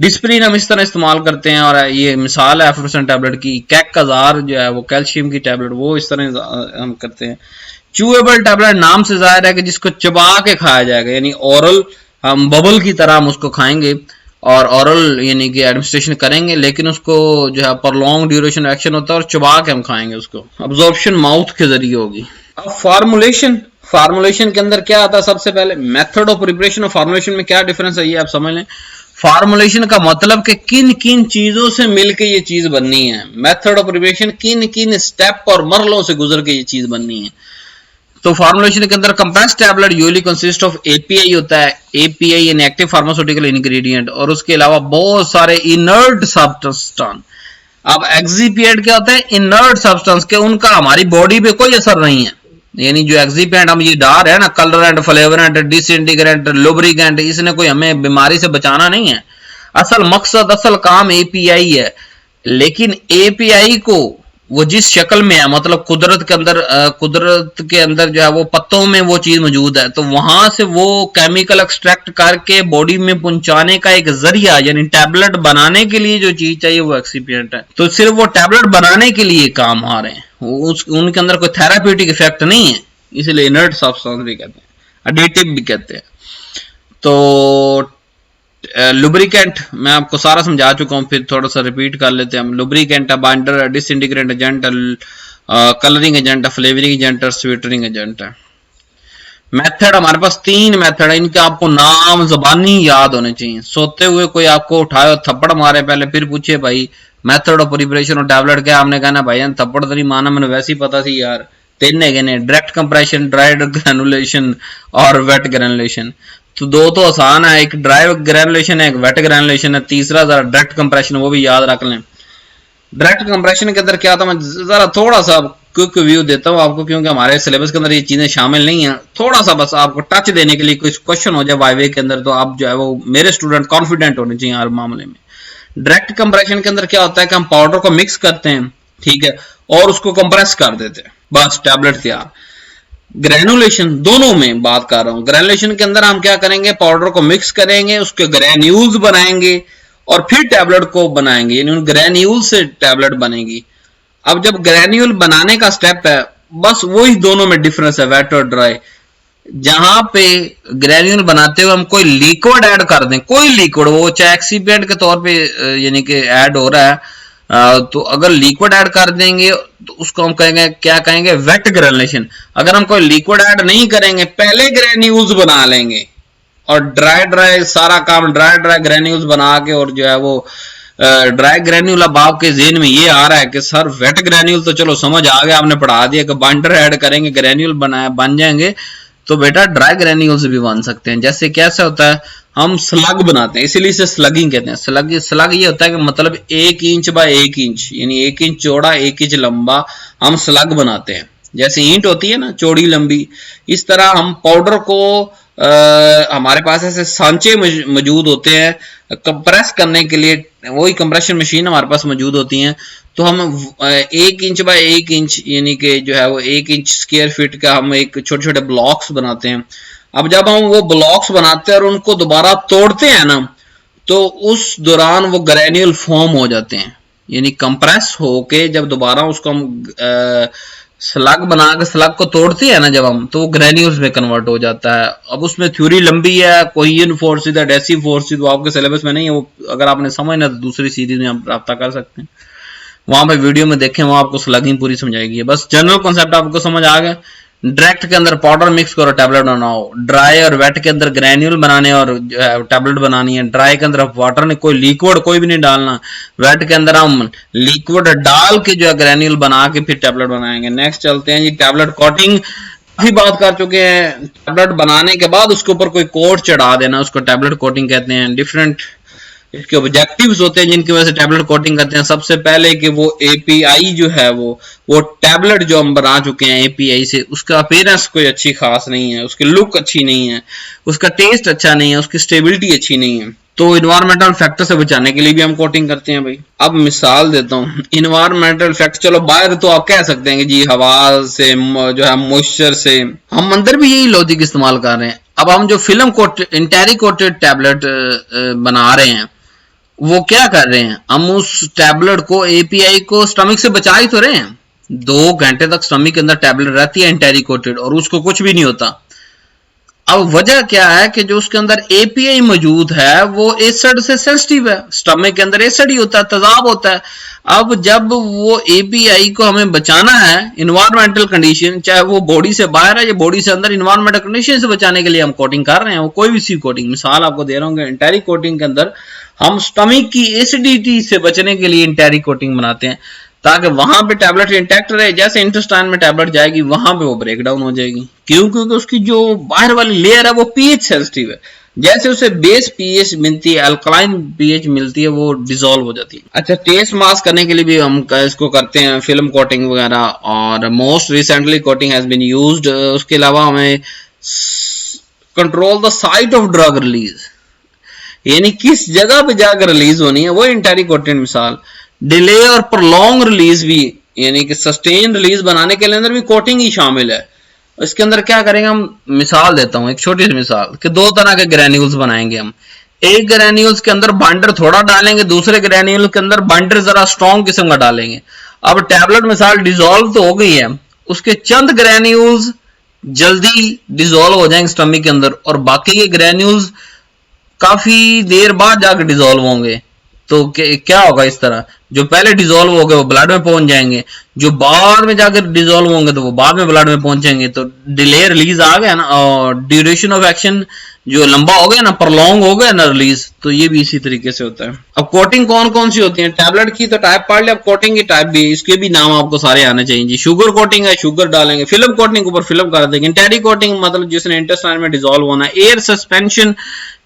डिस्प्रीन हम इस तरह इस्तेमाल करते हैं, और ये मिसाल है एफरवेसेंट टैबलेट की। कैकजार जो है वो कैल्शियम की टैबलेट, वो इस तरह हम करते हैं। च्यूएबल टैबलेट नाम से जाहिर है कि जिसको चबा के खाया जाएगा, यानी ओरल, हम बबल की तरह हम उसको खाएंगे और ओरल यानी कि एडमिनिस्ट्रेशन करेंगे, लेकिन उसको जो है प्रॉन्ग ड्यूरेशन एक्शन होता है और चबा के हम खाएंगे उसको। अब्जॉर्प्शन माउथ के जरिए होगी। अब फार्मूलेशन के अंदर क्या आता है? सबसे पहले मेथड ऑफ प्रिपरेशन और फार्मूलेशन में क्या डिफरेंस है ये आप समझ लें। फार्मूलेशन का मतलब कि किन किन चीजों से मिलकर ये चीज बननी है। मेथड ऑफ प्रिपरेशन किन किन स्टेप और मरलों से गुजर के ये चीज बननी है। तो फार्मूलेशन के अंदर compressed tablet usually consist of API होता है, एपीआई यानी एक्टिव फार्मास्यूटिकल इंग्रेडिएंट, और उसके अलावा बहुत सारे इनर्ट सब्सटेंस। अब एक्सिपिएंट क्या होता है? इनर्ट सब्सटेंस के उनका हमारी बॉडी पे कोई असर नहीं है। यानी जो एक्सिपिएंट हम ये डाल रहे हैं ना, कलरेंट, फ्लेवरेंट, डिसइंटीग्रेंट, लुब्रिकेंट, इसने कोई हमें बीमारी से बचाना नहीं है। असल मकसद, असल काम एपीआई है। लेकिन एपीआई को वो जिस शक्ल में है, मतलब कुदरत के अंदर जो है वो पत्तों में वो चीज मौजूद है, तो वहां से वो केमिकल एक्सट्रैक्ट करके बॉडी में पहुंचाने का एक जरिया, यानी टैबलेट बनाने के लिए जो चीज चाहिए वो एक्सिपिएंट है। तो सिर्फ वो टैबलेट बनाने के लिए काम आ रहे हैं, उनके अंदर कोई थेराप्यूटिक इफेक्ट नहीं है, इसलिए इनर्ट सब्सटेंस भी कहते हैं, एडिटिव भी कहते हैं। तो लुब्रिकेंट मैं आपको सारा समझा चुका हूं, फिर थोड़ा सा रिपीट कर लेते हैं हम। Lubricant, binder, disintegrant agent, colouring agent, flavouring agent और स्वीटनिंग एजेंट है। मेथड हमारे पास 3 मेथड है, इनके आपको नाम ज़बानी याद होने चाहिए। सोते हुए कोई आपको उठाए और थप्पड़ मारे पहले, फिर पूछे भाई मेथड ऑफ प्रिपरेशन और टैबलेट क्या, हमने कहना भाई थप्पड़ तो नहीं माना, मैंने वैसे ही पता थी यार। 3 है कहने, डायरेक्ट कंप्रेशन, ड्राइड ग्रेनुलेशन और वेट ग्रेनुलेशन। तो 2 तो आसान है, एक ड्राई ग्रेनुलेशन है, एक वेट ग्रेनुलेशन है, तीसरा जरा डायरेक्ट कंप्रेशन, वो भी याद रख लें। डायरेक्ट कंप्रेशन के अंदर क्या था, मैं जरा थोड़ा सा क्विक व्यू देता हूँ आपको, क्योंकि हमारे सिलेबस के अंदर ये चीजें शामिल नहीं है। थोड़ा सा बस आपको टच देने के लिए, कोई क्वेश्चन हो जाए वाइवे के अंदर तो आप जो है वो मेरे स्टूडेंट कॉन्फिडेंट होने चाहिए हर मामले में। डायरेक्ट कंप्रेशन के अंदर क्या होता है कि हम पाउडर को मिक्स करते हैं, ठीक है, और उसको कंप्रेस कर देते हैं, बस टैबलेट तैयार। ग्रेनुलेशन, दोनों में बात कर रहा हूं। ग्रेनुलेशन के अंदर हम क्या करेंगे, पाउडर को मिक्स करेंगे, उसके ग्रेन्यूल्स बनाएंगे और फिर टैबलेट को बनाएंगे, यानी ग्रेन्यूल से टैबलेट बनेगी। अब जब ग्रेन्यूल बनाने का स्टेप है, बस वही दोनों में डिफरेंस है, वेट और ड्राई। जहां पे ग्रेन्यूल बनाते हुए हम कोई लिक्विड ऐड कर दें, कोई लिक्विड, वो चाहे एक्सीपिएंट के तौर पे यानी कि ऐड हो रहा है, तो अगर लिक्विड ऐड कर देंगे तो उसको हम कहेंगे, क्या कहेंगे, वेट ग्रेनुलेशन। अगर हम कोई लिक्विड ऐड नहीं करेंगे, पहले ग्रेन्यूल्स बना लेंगे और ड्राई सारा काम ड्राई ग्रेन्यूल्स बना के, और जो है वो ड्राई ग्रेन्यूल, अब आपके जेहन में ये आ रहा है कि सर वेट ग्रेन्यूल तो चलो समझ आ गया, आपने पढ़ा दिया कि बाइंडर ऐड करेंगे ग्रेन्यूल बन जाएंगे, तो बेटा ड्राई ग्रेन्यूल्स भी बन सकते हैं। जैसे कैसे होता है, हम स्लग बनाते हैं, इसीलिए इसे स्लगिंग कहते हैं। स्लग ये होता है कि मतलब 1 इंच बाय 1 इंच, यानी 1 इंच चौड़ा 1 इंच लंबा हम स्लग बनाते हैं। जैसे ईंट होती है ना चौड़ी लंबी, इस तरह हम पाउडर को हमारे पास ऐसे सांचे मौजूद होते हैं कंप्रेस करने के लिए, वही कंप्रेशन मशीन हमारे पास मौजूद होती हैं। तो हम 1 इंच बाय 1 इंच यानी कि जो है वो 1 इंच स्क्वायर फीट का हम एक छोटे छोटे ब्लॉक्स बनाते हैं। अब जब हम वो ब्लॉक्स बनाते हैं और उनको दोबारा तोड़ते हैं ना, तो उस दौरान वो ग्रेन्यूल फॉर्म हो जाते हैं, यानी कंप्रेस होके जब दोबारा उसको हम स्लग बना के स्लग को तोड़ते हैं ना जब हम, तो वो ग्रेन्यूल्स में कन्वर्ट हो जाता है। अब उसमें थ्योरी लंबी है, कोहियन फोर्सेज, एडेसिव फोर्सेज, वो आपके सिलेबस में नहीं है, वो अगर आपने समझना तो दूसरी सीरीज में आप रब्ता कर सकते हैं, वहां पे वीडियो में देखें, वहां आपको स्लगिंग पूरी समझाएगी। बस जनरल कॉन्सेप्ट आपको समझ आ गया। डायरेक्ट के अंदर पाउडर मिक्स करो, टैबलेट बनाओ। ड्राई और वेट के अंदर ग्रेन्यूल बनाने और टैबलेट बनानी है। ड्राई के अंदर वाटर ने कोई लिक्विड कोई भी नहीं डालना, वेट के अंदर हम लिक्विड डाल के जो है ग्रेन्यूल बना के फिर टैबलेट बनाएंगे। नेक्स्ट चलते हैं जी, टैबलेट कोटिंग काफी बात कर चुके हैं। टैबलेट बनाने के बाद उसके ऊपर कोई कोट चढ़ा देना, उसको टैबलेट कोटिंग कहते हैं। डिफरेंट इसके ऑब्जेक्टिव्स होते हैं जिनकी वजह से टैबलेट कोटिंग करते हैं। सबसे पहले कि वो एपीआई जो है वो टैबलेट जो हम बना चुके हैं एपीआई से, उसका अपीयरेंस कोई अच्छी खास नहीं है, उसकी लुक अच्छी नहीं है, उसका टेस्ट अच्छा नहीं है, उसकी स्टेबिलिटी अच्छी नहीं है, तो इन्वायरमेंटल फैक्टर से बचाने के लिए भी हम कोटिंग करते हैं भाई। अब मिसाल देता हूँ, इन्वायरमेंटल फैक्टर, चलो बाहर तो आप कह सकते हैं कि जी हवा से जो है मॉइस्चर से, हम अंदर भी यही लॉजिक इस्तेमाल कर रहे हैं। अब हम जो फिल्म कोटेड इंटेरी कोटेड टैबलेट बना रहे हैं, वो क्या कर रहे हैं, हम उस टैबलेट को एपीआई को स्टमक से बचा ही तो रहे हैं। 2 घंटे तक स्टमक के अंदर टैबलेट रहती है इंटेरी कोटेड और उसको कुछ भी नहीं होता। अब वजह क्या है कि जो उसके अंदर एपीआई मौजूद है वो एसिड से सेंसिटिव है, स्टमक के अंदर एसिड ही होता है, तेजाब होता है। अब जब वो एपीआई को हमें बचाना है इन्वायरमेंटल कंडीशन, चाहे वो बॉडी से बाहर है या बॉडी से अंदर, इन्वायरमेंटल कंडीशन से बचाने के लिए हम कोटिंग कर रहे हैं। वो कोई भी सी कोटिंग, मिसाल आपको दे रहा हूँ, इंटेरी कोटिंग के अंदर हम स्टमक की एसिडिटी से बचने के लिए इंटेरी कोटिंग बनाते हैं, ताकि वहां पे टैबलेट इंटैक्ट रहे। जैसे इंटेस्टाइन में टैबलेट जाएगी वहां पे वो ब्रेक डाउन हो जाएगी। क्यों? क्योंकि उसकी जो बाहर वाली लेयर है वो पीएच सेंसिटिव है। जैसे उसे बेस पीएच मिलती है, अल्कलाइन पीएच मिलती है, वो डिसॉल्व हो जाती है। अच्छा, टेस्ट मास्क करने के लिए भी हम इसको करते हैं, फिल्म कोटिंग वगैरह, और most recently coating has been used. उसके अलावा हमें control the site of drug release, यानी किस जगह पे जाकर रिलीज होनी है, वो इंटेरी कोटेड। मिसाल डिले और प्रोलॉन्ग रिलीज भी यानी कि सस्टेन रिलीज बनाने के अंदर भी कोटिंग ही शामिल है। इसके अंदर क्या करेंगे हम, मिसाल देता हूं, एक छोटी सी मिसाल कि दो तरह के ग्रैन्यूल्स बनाएंगे हम। एक ग्रैन्यूल्स के अंदर बाइंडर थोड़ा डालेंगे, दूसरे ग्रैन्यूल के अंदर बाइंडर जरा स्ट्रॉन्ग किस्म का डालेंगे। अब टैबलेट मिसाल डिसॉल्व तो हो गई है, उसके चंद ग्रैन्यूल्स जल्दी डिसॉल्व हो जाएंगे स्टमक के अंदर और बाकी के ग्रैन्यूल्स काफी देर बाद जाकर डिसॉल्व होंगे। तो क्या होगा, इस तरह जो पहले डिसॉल्व हो गए वो ब्लड में पहुंच जाएंगे, जो बाद में जाकर डिसॉल्व होंगे तो वो बाद में ब्लड में पहुंचेंगे। तो डिले रिलीज आ गया ना, और ड्यूरेशन ऑफ एक्शन जो लंबा हो गया ना, प्रलॉन्ग हो गया ना रिलीज, तो ये भी इसी तरीके से होता है। अब कोटिंग कौन कौन सी होती है, टैबलेट की तो टाइप पढ़ लिया, अब कोटिंग की टाइप भी, इसके भी नाम आपको सारे आने चाहिए जी। शुगर कोटिंग है, शुगर डालेंगे, फिल्म कोटिंग ऊपर फिल्म कर देंगे, इंटेरी कोटिंग मतलब जिसने इंटेस्टाइन में डिसॉल्व होना है, एयर सस्पेंशन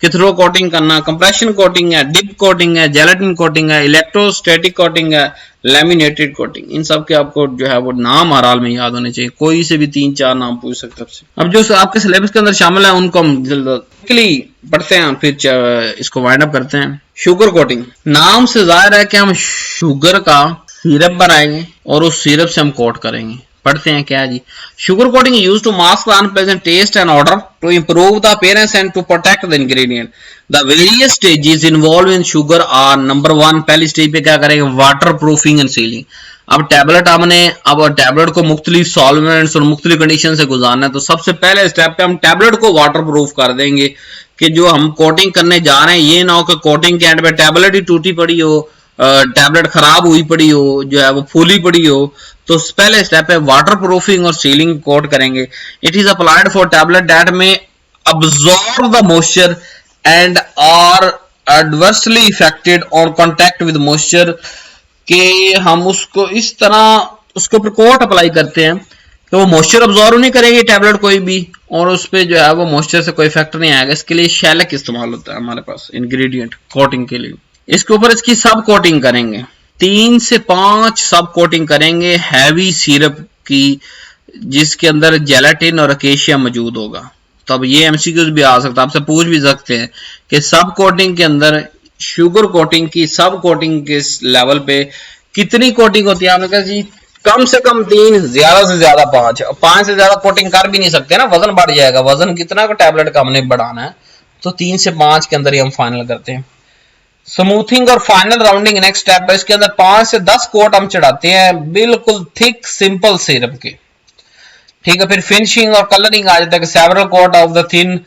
के थ्रू कोटिंग करना, कंप्रेशन कोटिंग है, डिप कोटिंग है, जेलेटिन कोटिंग है, इलेक्ट्रोस्टैटिक कोटिंग है, लैमिनेटेड कोटिंग। इन सब के आपको जो है वो नाम हर हाल में याद होने चाहिए, कोई से भी 3-4 नाम पूछ सकते हैं। अब जो आपके सिलेबस के अंदर शामिल है उनको हम जल्दी पढ़ते हैं, फिर इसको वाइंड अप करते हैं। शुगर कोटिंग, नाम से जाहिर है कि हम शुगर का सिरप बनाएंगे और उस सिरप से हम कोट करेंगे। पढ़ते हैं क्या जी। Sugar coating used to mask the unpleasant taste and odour, to improve the appearance and to protect the ingredient. The various stages involved in sugar are, number 1 पहली स्टेज पे क्या करेंगे, वाटर प्रूफिंग एंड सीलिंग। अब tablet को मुख्तलिफ solvents और मुख्तलिफ condition से गुजारना है, तो सबसे पहले स्टेप पे हम टैबलेट को वाटर प्रूफ कर देंगे कि जो हम कोटिंग करने जा रहे हैं ये ना हो कि कोटिंग के एंड पे टैबलेट ही टूटी पड़ी हो, टैबलेट खराब हुई पड़ी हो, जो है वो फूली पड़ी हो। तो पहले स्टेप है वाटर प्रूफिंग और सीलिंग कोट करेंगे। It is applied for tablet that में absorb the moisture and are adversely affected on contact with moisture, के हम उसको इस तरह उसके ऊपर कोट अप्लाई करते हैं कि वो मॉइस्चर अब्जॉर्व नहीं करेगी टैबलेट कोई भी, और उस पर जो है वो मॉइस्चर से कोई इफेक्ट नहीं आएगा। इसके लिए शैलक इस्तेमाल होता है हमारे पास इंग्रेडिएंट कोटिंग के लिए। इसके ऊपर इसकी सब कोटिंग करेंगे, 3 से 5 सब कोटिंग करेंगे हैवी सिरप की, जिसके अंदर जेलेटिन और अकेशिया मौजूद होगा। तो अब ये एमसीक्यूज भी आ सकता है, आपसे पूछ भी सकते हैं कि सब कोटिंग के अंदर शुगर कोटिंग की सब कोटिंग के लेवल पे कितनी कोटिंग होती है। आपने कहा जी कम से कम 3, ज्यादा से ज्यादा 5। 5 से ज्यादा कोटिंग कर भी नहीं सकते ना, वजन बढ़ जाएगा। वजन कितना का टैबलेट का हमने बढ़ाना है, तो 3 से 5 के अंदर ही हम फाइनल करते हैं। स्मूथिंग और फाइनल राउंडिंग नेक्स्ट स्टेप है, इसके अंदर 5 से 10 कोट हम चढ़ाते हैं बिल्कुल थिक सिंपल सिरप के, ठीक है। फिर फिनिशिंग और कलरिंग आ जाता है कि several coat of the thin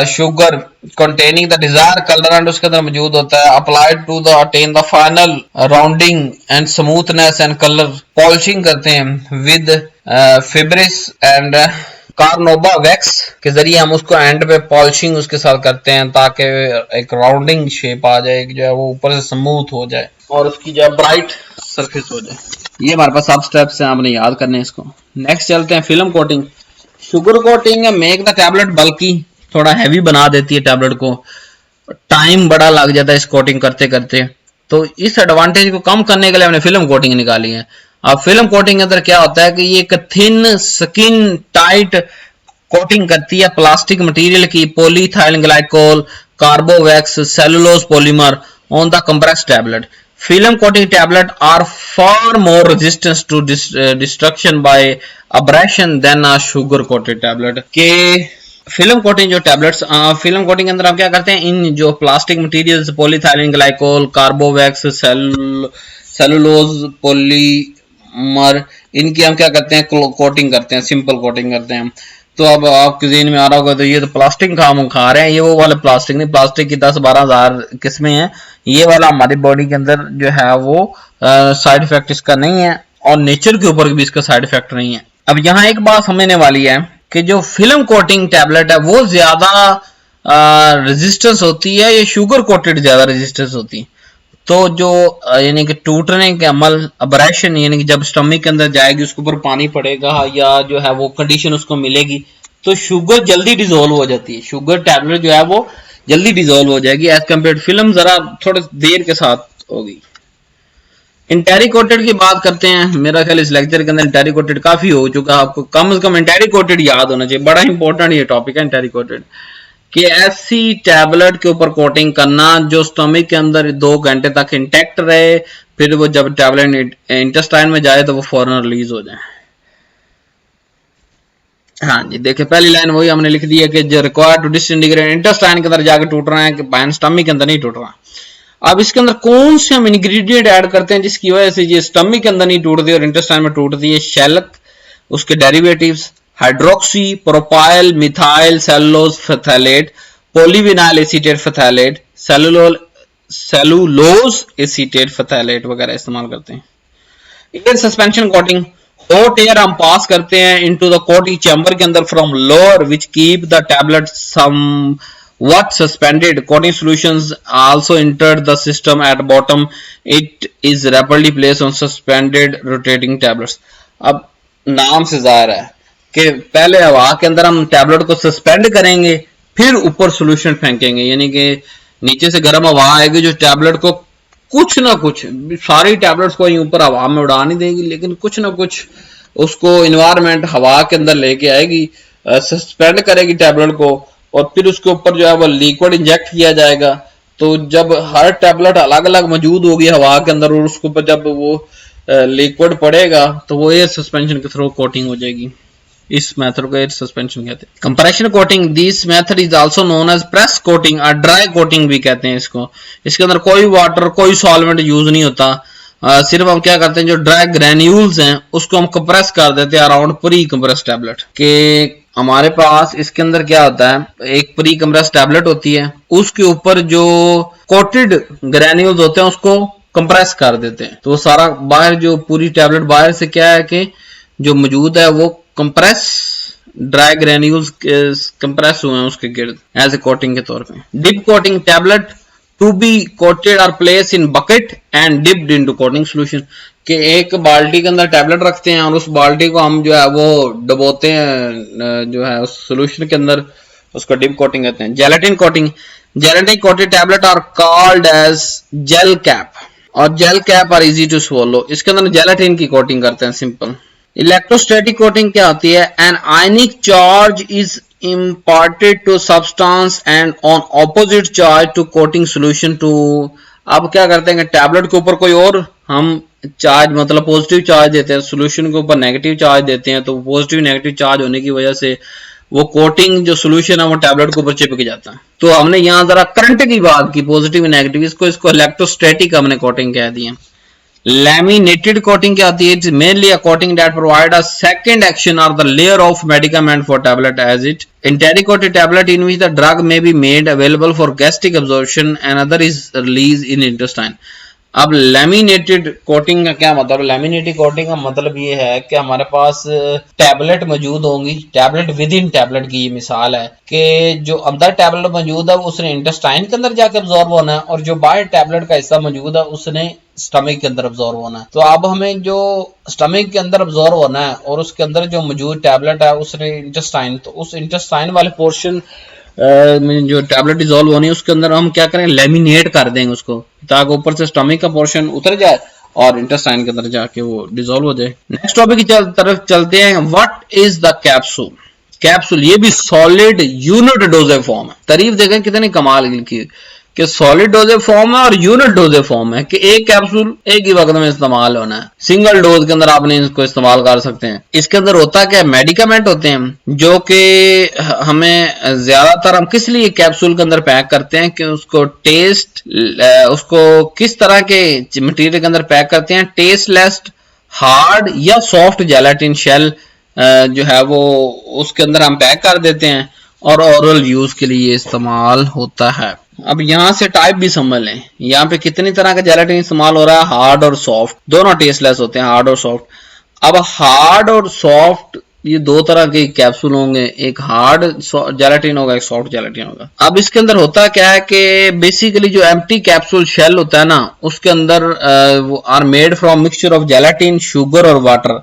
sugar containing the desire colour and उसके अंदर मौजूद होता है। Applied to the attain the final rounding and smoothness and colour. Polishing करते हैं विद फिब्रिस एंड कार्नोबा वैक्स के जरिए हम उसको एंड पे पॉलिशिंग उसके साथ करते हैं ताकि एक राउंडिंग शेप आ जाए, जो है वो ऊपर से स्मूथ हो जाए और उसकी जो है ब्राइट सरफेस हो जाए। ये हमारे पास सब स्टेप्स हैं, आपने याद करने हैं इसको। नेक्स्ट चलते हैं film coating. Sugar coating make the tablet bulky, थोड़ा हैवी बना देती है टैबलेट को, टाइम बड़ा लग जाता है इस कोटिंग करते करते। तो इस एडवांटेज को कम करने के लिए हमने फिल्म कोटिंग निकाली है। अब फिल्म कोटिंग के अंदर क्या होता है कि ये एक थिन स्किन टाइट कोटिंग करती है प्लास्टिक मटेरियल की, polyethylene glycol, carbowax, cellulose polymer on the compressed tablet. Film coating tablet are far more resistant to destruction by abrasion than a sugar coated tablet। के film coating जो tablets, film coating के अंदर हम क्या करते हैं, इन जो plastic materials polyethylene glycol, carbowax, cellulose polymer, इनकी हम क्या करते हैं कोटिंग करते हैं, सिंपल कोटिंग करते हैं। तो अब आपके ज़हन में आ रहा होगा तो ये तो प्लास्टिक हम खा रहे हैं, ये वो वाले प्लास्टिक नहीं, प्लास्टिक की 10-12 हज़ार किस्में हैं। ये वाला हमारी बॉडी के अंदर जो है वो साइड इफेक्ट इसका नहीं है और नेचर के ऊपर भी इसका साइड इफेक्ट नहीं है। अब यहाँ एक बात समझने वाली है कि जो फिल्म कोटिंग टैबलेट है वो ज्यादा रेजिस्टेंस होती है या शुगर कोटेड ज्यादा रेजिस्टेंस होती है। तो जो यानी कि टूटने के अमल अब्रेशन, यानी कि जब स्टमक के अंदर जाएगी उसके ऊपर पानी पड़ेगा या जो है वो कंडीशन उसको मिलेगी तो शुगर जल्दी डिसॉल्व हो जाती है, शुगर टैबलेट जो है वो जल्दी डिसॉल्व हो जाएगी एज कम्पेयर फिल्म जरा थोड़ी देर के साथ होगी। इंटेरी कोटेड की बात करते हैं। मेरा ख्याल इस लेक्चर के अंदर इंटेरी कोटेड काफी हो चुका है, आपको कम से कम इंटेरी कोटेड याद होना चाहिए, बड़ा इंपॉर्टेंट ये टॉपिक है इंटेरी कोटेड, कि ऐसी टैबलेट के ऊपर कोटिंग करना जो स्टमक के अंदर 2 घंटे तक इंटैक्ट रहे, फिर वो जब टैबलेट इंटेस्टाइन में जाए तो वो फौरन रिलीज हो जाए। हाँ जी, देखिए पहली लाइन वही हमने लिख दी है कि जो रिक्वायर्ड टू डिसइंटीग्रेट इंटेस्टाइन के अंदर जाकर टूट रहा है, कि बाहर स्टमक के अंदर नहीं टूट रहा। अब इसके अंदर कौन से हम इंग्रेडिएंट ऐड करते हैं जिसकी वजह से ये स्टमक के अंदर नहीं टूटती और इंटेस्टाइन में टूटती है? शैलक, उसके derivatives, hydroxy propyl methyl cellulose phthalate, polyvinyl acetate phthalate, cellulose acetate phthalate वगैरह इस्तेमाल करते हैं। Air suspension coating, hot air हम पास करते हैं इनटू द कोटिंग चैम्बर के अंदर from lower which keep the tablet some what suspended. Coating solutions also entered the system at bottom. It is rapidly placed on suspended rotating tablets. अब नाम से जाहिर है कि पहले हवा के अंदर हम टैबलेट को सस्पेंड करेंगे, फिर ऊपर सोल्यूशन फेंकेंगे, यानी कि नीचे से गर्म हवा आएगी जो टैबलेट को कुछ ना कुछ, सारी टैबलेट्स को ऊपर हवा में उड़ा नहीं देगी, लेकिन कुछ ना कुछ उसको इन्वायरमेंट हवा के अंदर लेके आएगी, सस्पेंड करेगी टैबलेट को, और फिर उसके ऊपर जो है वो लिक्विड इंजेक्ट किया जाएगा। तो जब हर टैबलेट अलग अलग मौजूद होगी हवा के अंदर और उसके ऊपर जब वो लिक्विड पड़ेगा तो वो एयर सस्पेंशन के थ्रू कोटिंग हो जाएगी। इस मेथड को एयर सस्पेंशन कहते हैं। Compression coating, this method is also known as press coating और ड्राई कोटिंग भी कहते हैं इसको। इसके अंदर कोई वाटर कोई सॉल्वेंट यूज नहीं होता, सिर्फ हम क्या करते हैं जो ड्राई ग्रेन्यूल्स हैं उसको हम कंप्रेस कर देते हैं अराउंड प्री कंप्रेस टैबलेट के। हमारे पास इसके अंदर क्या होता है, एक प्री कंप्रेस टैबलेट होती है, उसके ऊपर जो कोटेड ग्रेन्यूल्स होते हैं उसको कंप्रेस कर देते हैं, तो सारा बाहर जो पूरी टैबलेट बाहर से क्या है कि जो मौजूद है वो कंप्रेस ड्राई ग्रेन्यूल्स कंप्रेस हुए हैं उसके गिर्द एज ए कोटिंग के तौर पे। Dip coating, tablet to be coated और place in bucket and dipped into coating solution, कि एक बाल्टी के अंदर टैबलेट रखते हैं और उस बाल्टी को हम जो है वो डुबोते हैं जो है उस सॉल्यूशन के अंदर, उसको डिप कोटिंग कहते हैं। Gelatin coating, gelatin coated tablet are called as gel cap, और gel cap are easy to swallow. इसके अंदर जेलेटिन की कोटिंग करते हैं सिंपल। इलेक्ट्रोस्टैटिक कोटिंग क्या होती है? An ionic charge is imparted to substance and on opposite charge to coating solution to। अब क्या करते हैं कि टैबलेट के ऊपर कोई और हम चार्ज मतलब पॉजिटिव चार्ज देते हैं, सोल्यूशन के ऊपर नेगेटिव चार्ज देते हैं, तो पॉजिटिव नेगेटिव चार्ज होने की वजह से वो कोटिंग जो सोल्यूशन है वो टैबलेट के ऊपर चिपक जाता है। तो हमने यहाँ जरा करंट की बात की, पॉजिटिव नेगेटिव, इसको इलेक्ट्रोस्टैटिक हमने कोटिंग कह दी है। Laminated coating क्या होती है? It's mainly a coating that provide a second action or the layer of medicament for tablet as it enteric-coated tablet in which the drug may be made available for gastric absorption and other is released in intestine। अब laminated coating का क्या मतलब? Laminated coating का मतलब ये है कि हमारे पास टैबलेट मौजूद होंगी, टैबलेट विद इन टैबलेट की ये मिसाल है कि जो अंदर टैबलेट मौजूद है उसने इंटेस्टाइन के अंदर जाके अब्जॉर्ब होना है, और जो बाहर टैबलेट का हिस्सा मौजूद है उसने स्टमक के अंदर अब्जॉर्ब होना है। तो अब हमें जो स्टमक के अंदर अब्जॉर्ब होना है और उसके अंदर जो मौजूद टैबलेट है उसने इंटेस्टाइन, तो उस इंटेस्टाइन वाले पोर्शन जो टैबलेट डिजोल्व होनी है उसके अंदर हम क्या करें, लेमिनेट कर देंगे उसको, ताकि ऊपर से स्टमक का पोर्शन उतर जाए और इंटेस्टाइन के अंदर जाके वो डिजोल्व हो जाए। नेक्स्ट टॉपिक की तरफ चलते हैं। What is the capsule? Capsule ये भी सॉलिड यूनिट डोजेज फॉर्म है। तारीफ देखें कितनी कमाल की कि सॉलिड डोजेज फॉर्म है और यूनिट डोजेज फॉर्म है, कि एक कैप्सूल एक ही वक्त में इस्तेमाल होना है, सिंगल डोज के अंदर आपने इसको इस्तेमाल कर सकते हैं। इसके अंदर होता क्या है, मेडिकामेंट होते हैं जो कि हमें ज्यादातर हम किस लिए कैप्सूल के अंदर पैक करते हैं कि उसको टेस्ट, उसको किस तरह के मटेरियल के अंदर पैक करते हैं, टेस्टलेस, हार्ड या सॉफ्ट जेलेटिन शेल जो है वो उसके अंदर हम पैक कर देते हैं और ओरल यूज के लिए इस्तेमाल होता है। अब यहाँ से टाइप भी समझ लें, यहाँ पे कितनी तरह का जेलेटिन इस्तेमाल हो रहा है, हार्ड और सॉफ्ट, दोनों टेस्टलेस होते हैं, हार्ड और सॉफ्ट। अब हार्ड और सॉफ्ट ये दो तरह के कैप्सूल होंगे, एक हार्ड जेलेटिन होगा, एक सॉफ्ट जेलेटिन होगा। अब इसके अंदर होता क्या है कि बेसिकली जो एम्प्टी कैप्सूल शेल होता है ना, उसके अंदर वो are made from mixture of gelatin, sugar और वाटर,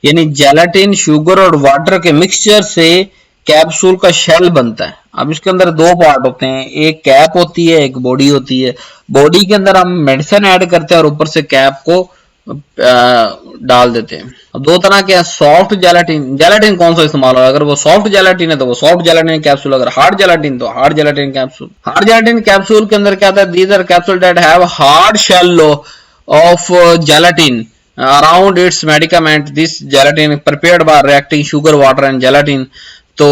यानी जेलेटिन, शुगर और वाटर के मिक्सचर से कैप्सूल का शेल बनता है। अब इसके अंदर दो पार्ट होते हैं, एक कैप होती है, एक बॉडी होती है। बॉडी के अंदर हम मेडिसिन ऐड करते हैं और ऊपर से कैप को डाल देते हैं। अब दो तरह के सॉफ्ट जेलेटिन, जेलेटिन कौन सा इस्तेमाल होगा, अगर वो सॉफ्ट जेलेटिन है तो वो सॉफ्ट जेलेटिन कैप्सूल, अगर हार्ड जेलेटिन तो hard gelatin capsule. Hard gelatin capsule के अंदर क्या होता है, these are capsule that have hard shell of gelatin around its medicament. This gelatin prepared by reacting sugar, water and gelatin. तो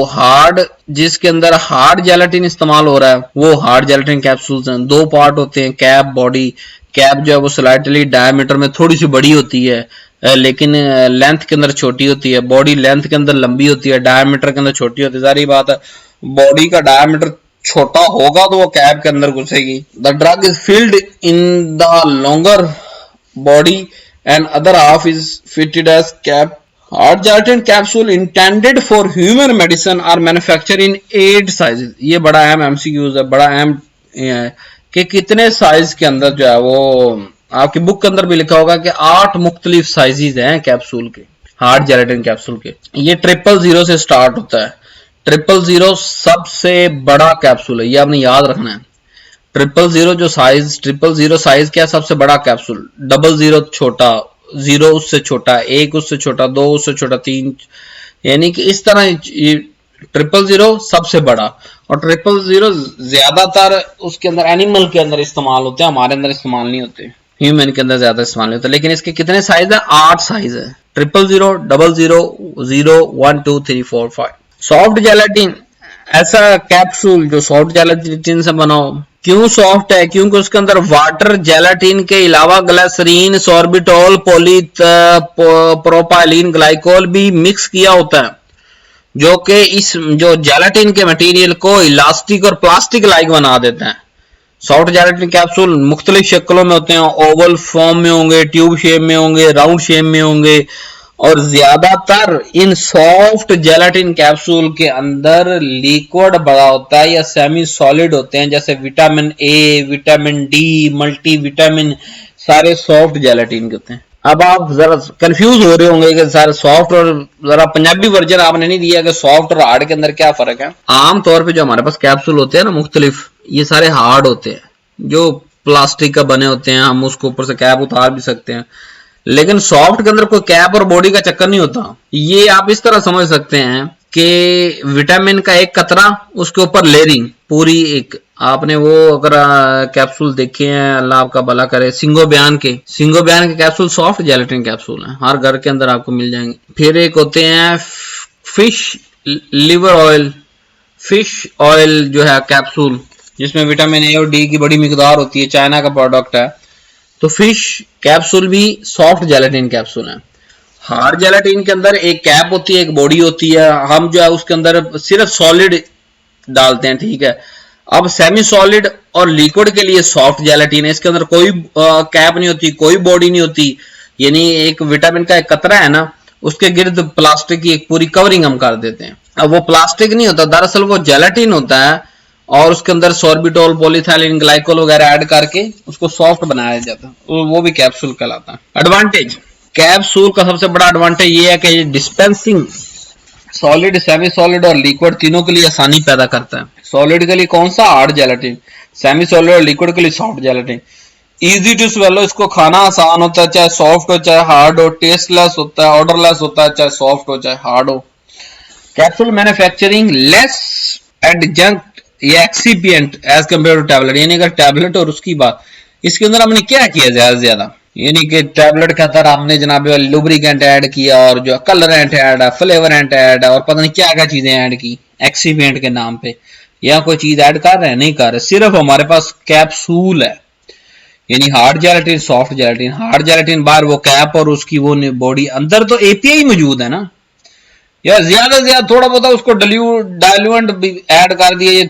hard, जिसके अंदर हार्ड जेलेटिन इस्तेमाल हो रहा है वो हार्ड जेलेटिन कैप्सूल्स हैं। दो पार्ट होते हैं, कैप, बॉडी। कैप जो है वो स्लाइटली डायमीटर में थोड़ी सी बड़ी होती है, लेकिन लेंथ के अंदर छोटी होती है। बॉडी लेंथ के अंदर लंबी होती है, डायमीटर के अंदर छोटी होती है। सारी बात है, बॉडी का डायमीटर छोटा होगा तो वो कैप के अंदर घुसेगी। The drug is filled in the longer body and other half is fitted as cap. Hard gelatin capsule intended for human medicine are manufacture in 8 sizes. ये बड़ा अहम एमसीक्यूज है, बड़ा अहम है कि कितने साइज के अंदर जो है वो आपकी बुक के अंदर भी लिखा होगा कि 8 मुख्तलिफ साइजेस हैं कैप्सूल के, हार्ड जेलेटिन कैप्सूल के। ये 000 से स्टार्ट होता है। 000 सबसे बड़ा कैप्सूल है, ये आपने याद रखना है। 000 जो साइज, 000 साइज क्या है, सबसे बड़ा कैप्सूल। 00 छोटा, 0 उससे छोटा, 1 उससे छोटा, 2 उससे छोटा, 3, यानी कि इस तरह 000 सबसे बड़ा। और 000 ज्यादातर उसके अंदर एनिमल के अंदर इस्तेमाल होते हैं, हमारे अंदर इस्तेमाल नहीं होते, ह्यूमन के अंदर ज्यादा इस्तेमाल नहीं होता। लेकिन इसके कितने साइज है? 8 साइज है। 000, 00, 0, 1, 2, 3, 4, 5। सॉफ्ट जेलेटिन, ऐसा कैप्सूल जो सॉफ्ट जेलेटिन से बना हो। क्यों सॉफ्ट है? क्योंकि उसके अंदर वाटर जेलेटिन के अलावा ग्लिसरीन, सॉर्बिटॉल, प्रोपाइलीन ग्लाइकोल भी मिक्स किया होता है, जो कि इस जो जेलेटिन के मटेरियल को इलास्टिक और प्लास्टिक लाइक बना देते हैं। सॉफ्ट जेलेटिन कैप्सूल मुख्तलिफ शक्लों में होते हैं, ओवल फॉर्म में होंगे, ट्यूब शेप में होंगे, राउंड शेप में होंगे। और ज्यादातर इन सॉफ्ट जेलेटिन कैप्सूल के अंदर लिक्विड बड़ा होता है या सेमी सॉलिड होते हैं, जैसे vitamin A, vitamin D, multi vitamin, सारे सॉफ्ट जेलेटिन के होते हैं। अब आप जरा कंफ्यूज हो रहे होंगे कि सारे सॉफ्ट, और जरा पंजाबी वर्जन आपने नहीं दिया कि सॉफ्ट और हार्ड के अंदर क्या फर्क है। आमतौर पे जो हमारे पास कैप्सूल होते हैं ना मुख्तलिफ, ये सारे हार्ड होते हैं, जो प्लास्टिक का बने होते हैं। हम उसको ऊपर से कैप उतार भी सकते हैं। लेकिन सॉफ्ट के अंदर कोई कैप और बॉडी का चक्कर नहीं होता। ये आप इस तरह समझ सकते हैं कि विटामिन का एक कतरा, उसके ऊपर लेयरिंग पूरी एक। आपने वो अगर कैप्सूल देखे हैं, अल्लाह आपका भला करे, सिंगो बयान के कैप्सूल सॉफ्ट जेलेटिन कैप्सूल हैं, हर घर के अंदर आपको मिल जाएंगे। फिर एक होते हैं fish liver oil, fish oil जो है कैप्सूल, जिसमें विटामिन ए और डी की बड़ी मिकदार होती है, चाइना का प्रोडक्ट है। तो फिश कैप्सूल भी सॉफ्ट जेलेटिन कैप्सूल है। हार्ड जेलेटिन के अंदर एक कैप होती है, एक बॉडी होती है। हम जो है उसके अंदर सिर्फ सॉलिड डालते हैं, ठीक है। अब सेमी सॉलिड और लिक्विड के लिए सॉफ्ट जेलेटिन है, इसके अंदर कोई कैप नहीं होती, कोई बॉडी नहीं होती, यानी एक विटामिन का एक कतरा है ना, उसके गिर्द प्लास्टिक की एक पूरी कवरिंग हम कर देते हैं। अब वो प्लास्टिक नहीं होता, दरअसल वो जेलेटिन होता है, और उसके अंदर सॉर्बिटॉल, पॉलीथाइलिन ग्लाइकोल वगैरह ऐड करके उसको सॉफ्ट बनाया जाता है, वो भी कैप्सूल कहलाता है। एडवांटेज, कैप्सूल का सबसे बड़ा एडवांटेज ये है कि डिस्पेंसिंग सॉलिड, सेमी सॉलिड और लिक्विड तीनों के लिए आसानी पैदा करता है। सॉलिड के लिए कौन सा? Hard gelatin. सेमी सॉलिड और लिक्विड के लिए soft gelatin. Easy to swallow, इसको खाना आसान होता है, चाहे सॉफ्ट हो चाहे हार्ड हो। टेस्टलेस होता है, ऑर्डरलेस होता है, चाहे सॉफ्ट हो चाहे हार्ड हो। कैप्सूल मैन्युफैक्चरिंग लेस एडजंक्ट या excipient as compare to tablet, यानी अगर टैबलेट और उसकी बात, इसके अंदर हमने क्या किया ज्यादा से ज्यादा, यानी कि टैबलेट के अंदर हमने जनाब लुब्रिकेंट ऐड किया, और जो कलरेंट ऐड है, फ्लेवरेंट ऐड है, और पता नहीं क्या क्या चीजें ऐड की एक्सीपिएंट के नाम पे, या कोई चीज ऐड कर रहे हैं? नहीं कर रहे। सिर्फ हमारे पास कैप्सूल है, यानी hard gelatin, soft gelatin. Hard gelatin बाहर वो कैप और उसकी वो बॉडी, अंदर तो एपीआई मौजूद है ना, या ज्यादा से ज्यादा थोड़ा बहुत उसको डाइल्यूएंट भी ऐड कर दिया,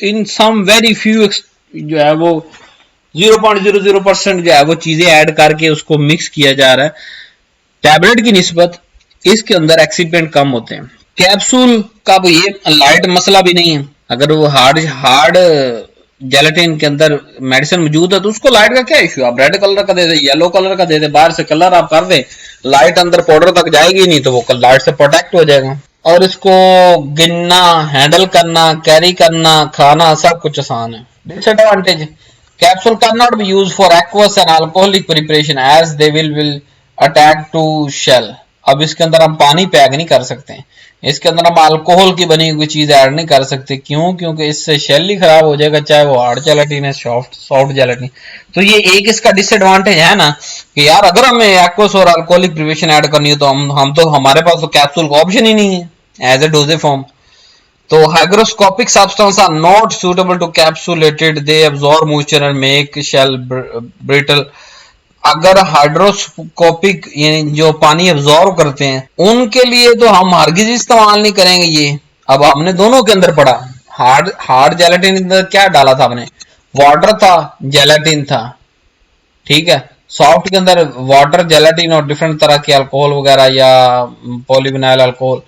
इन सम वेरी फ्यू जो है वो 0.00% जो है वो चीजें ऐड करके उसको मिक्स किया जा रहा है। टैबलेट की निस्बत इसके अंदर एक्सीपेंट कम होते हैं। कैप्सूल का वो ये लाइट मसला भी नहीं है। अगर वो हार्ड जेलेटिन के अंदर मेडिसिन मौजूद है तो उसको लाइट का क्या इश्यू, आप रेड कलर का दे दे, येलो कलर का दे दे, बाहर से कलर आप कर दे, लाइट अंदर पाउडर तक जाएगी नहीं तो वो लाइट से प्रोटेक्ट हो जाएगा। और इसको गिनना, हैंडल करना, कैरी करना, खाना सब कुछ आसान है। Disadvantage, capsule can not be used for aqueous and alcoholic preparation as they will attack to shell. अब इसके अंदर हम पानी पैक नहीं कर सकते, इसके अंदर हम अल्कोहल की बनी हुई चीज ऐड नहीं कर सकते। क्यों? क्योंकि इससे शेल ही खराब हो जाएगा, चाहे वो हार्ड जेलेटिन है सॉफ्ट जेलेटिन। तो ये एक इसका डिसएडवांटेज है ना कि यार अगर हमें एक्वस और अल्कोहलिक प्रिपरेशन ऐड करनी है तो हम तो हमारे पास तो कैप्सूल का ऑप्शन ही नहीं है एज ए डोजेज फॉर्म। तो hygroscopic substances are not suitable to capsulated, they absorb moisture and make shell brittle। अगर हाइड्रोस्कोपिक यानी जो पानी एब्जॉर्व करते हैं उनके लिए तो हम हरगिज इस्तेमाल नहीं करेंगे ये। अब हमने दोनों के अंदर पढ़ा, हार्ड जेलेटिन के अंदर क्या डाला था हमने? वाटर था, जेलेटिन था, ठीक है। सॉफ्ट के अंदर वाटर, जेलेटिन और डिफरेंट तरह के अल्कोहल वगैरह या पॉलीविनाइल अल्कोहल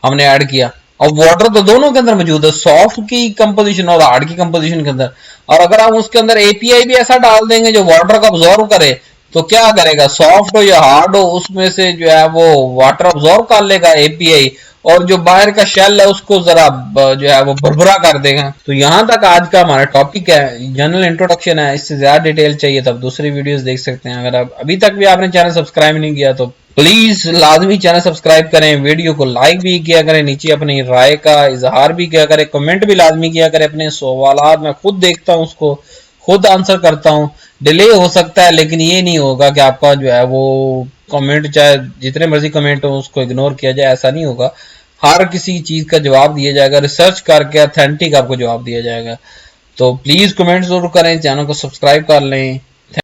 हमने ऐड किया। और वाटर तो दोनों के अंदर मौजूद है, सॉफ्ट की कंपोजिशन और हार्ड की कंपोजिशन के अंदर। और अगर हम उसके अंदर एपीआई भी ऐसा डाल देंगे जो वाटर को अब्जॉर्व करे तो क्या करेगा? सॉफ्ट हो या हार्ड हो उसमें से जो है वो वाटर अब्जॉर्व कर लेगा एपीआई, और जो बाहर का शेल है उसको जरा जो है वो भरभरा कर देगा। तो यहां तक आज का हमारा टॉपिक है, जनरल इंट्रोडक्शन है। इससे ज्यादा डिटेल चाहिए तब दूसरी वीडियोस देख सकते हैं। अगर अभी तक भी आपने चैनल सब्सक्राइब नहीं किया तो प्लीज लाजमी चैनल सब्सक्राइब करें, वीडियो को लाइक भी किया करें, नीचे अपनी राय का इजहार भी किया करें, कमेंट भी लाजमी किया करें। अपने सवालात मैं खुद देखता हूँ, उसको खुद आंसर करता हूँ। डिले हो सकता है लेकिन ये नहीं होगा कि आपका जो है वो कमेंट, चाहे जितने मर्जी कमेंट हो उसको इग्नोर किया जाए, ऐसा नहीं होगा। हर किसी चीज का जवाब दिया जाएगा, रिसर्च करके ऑथेंटिक आपको जवाब दिया जाएगा। तो प्लीज कमेंट जरूर करें, चैनल को सब्सक्राइब कर लें।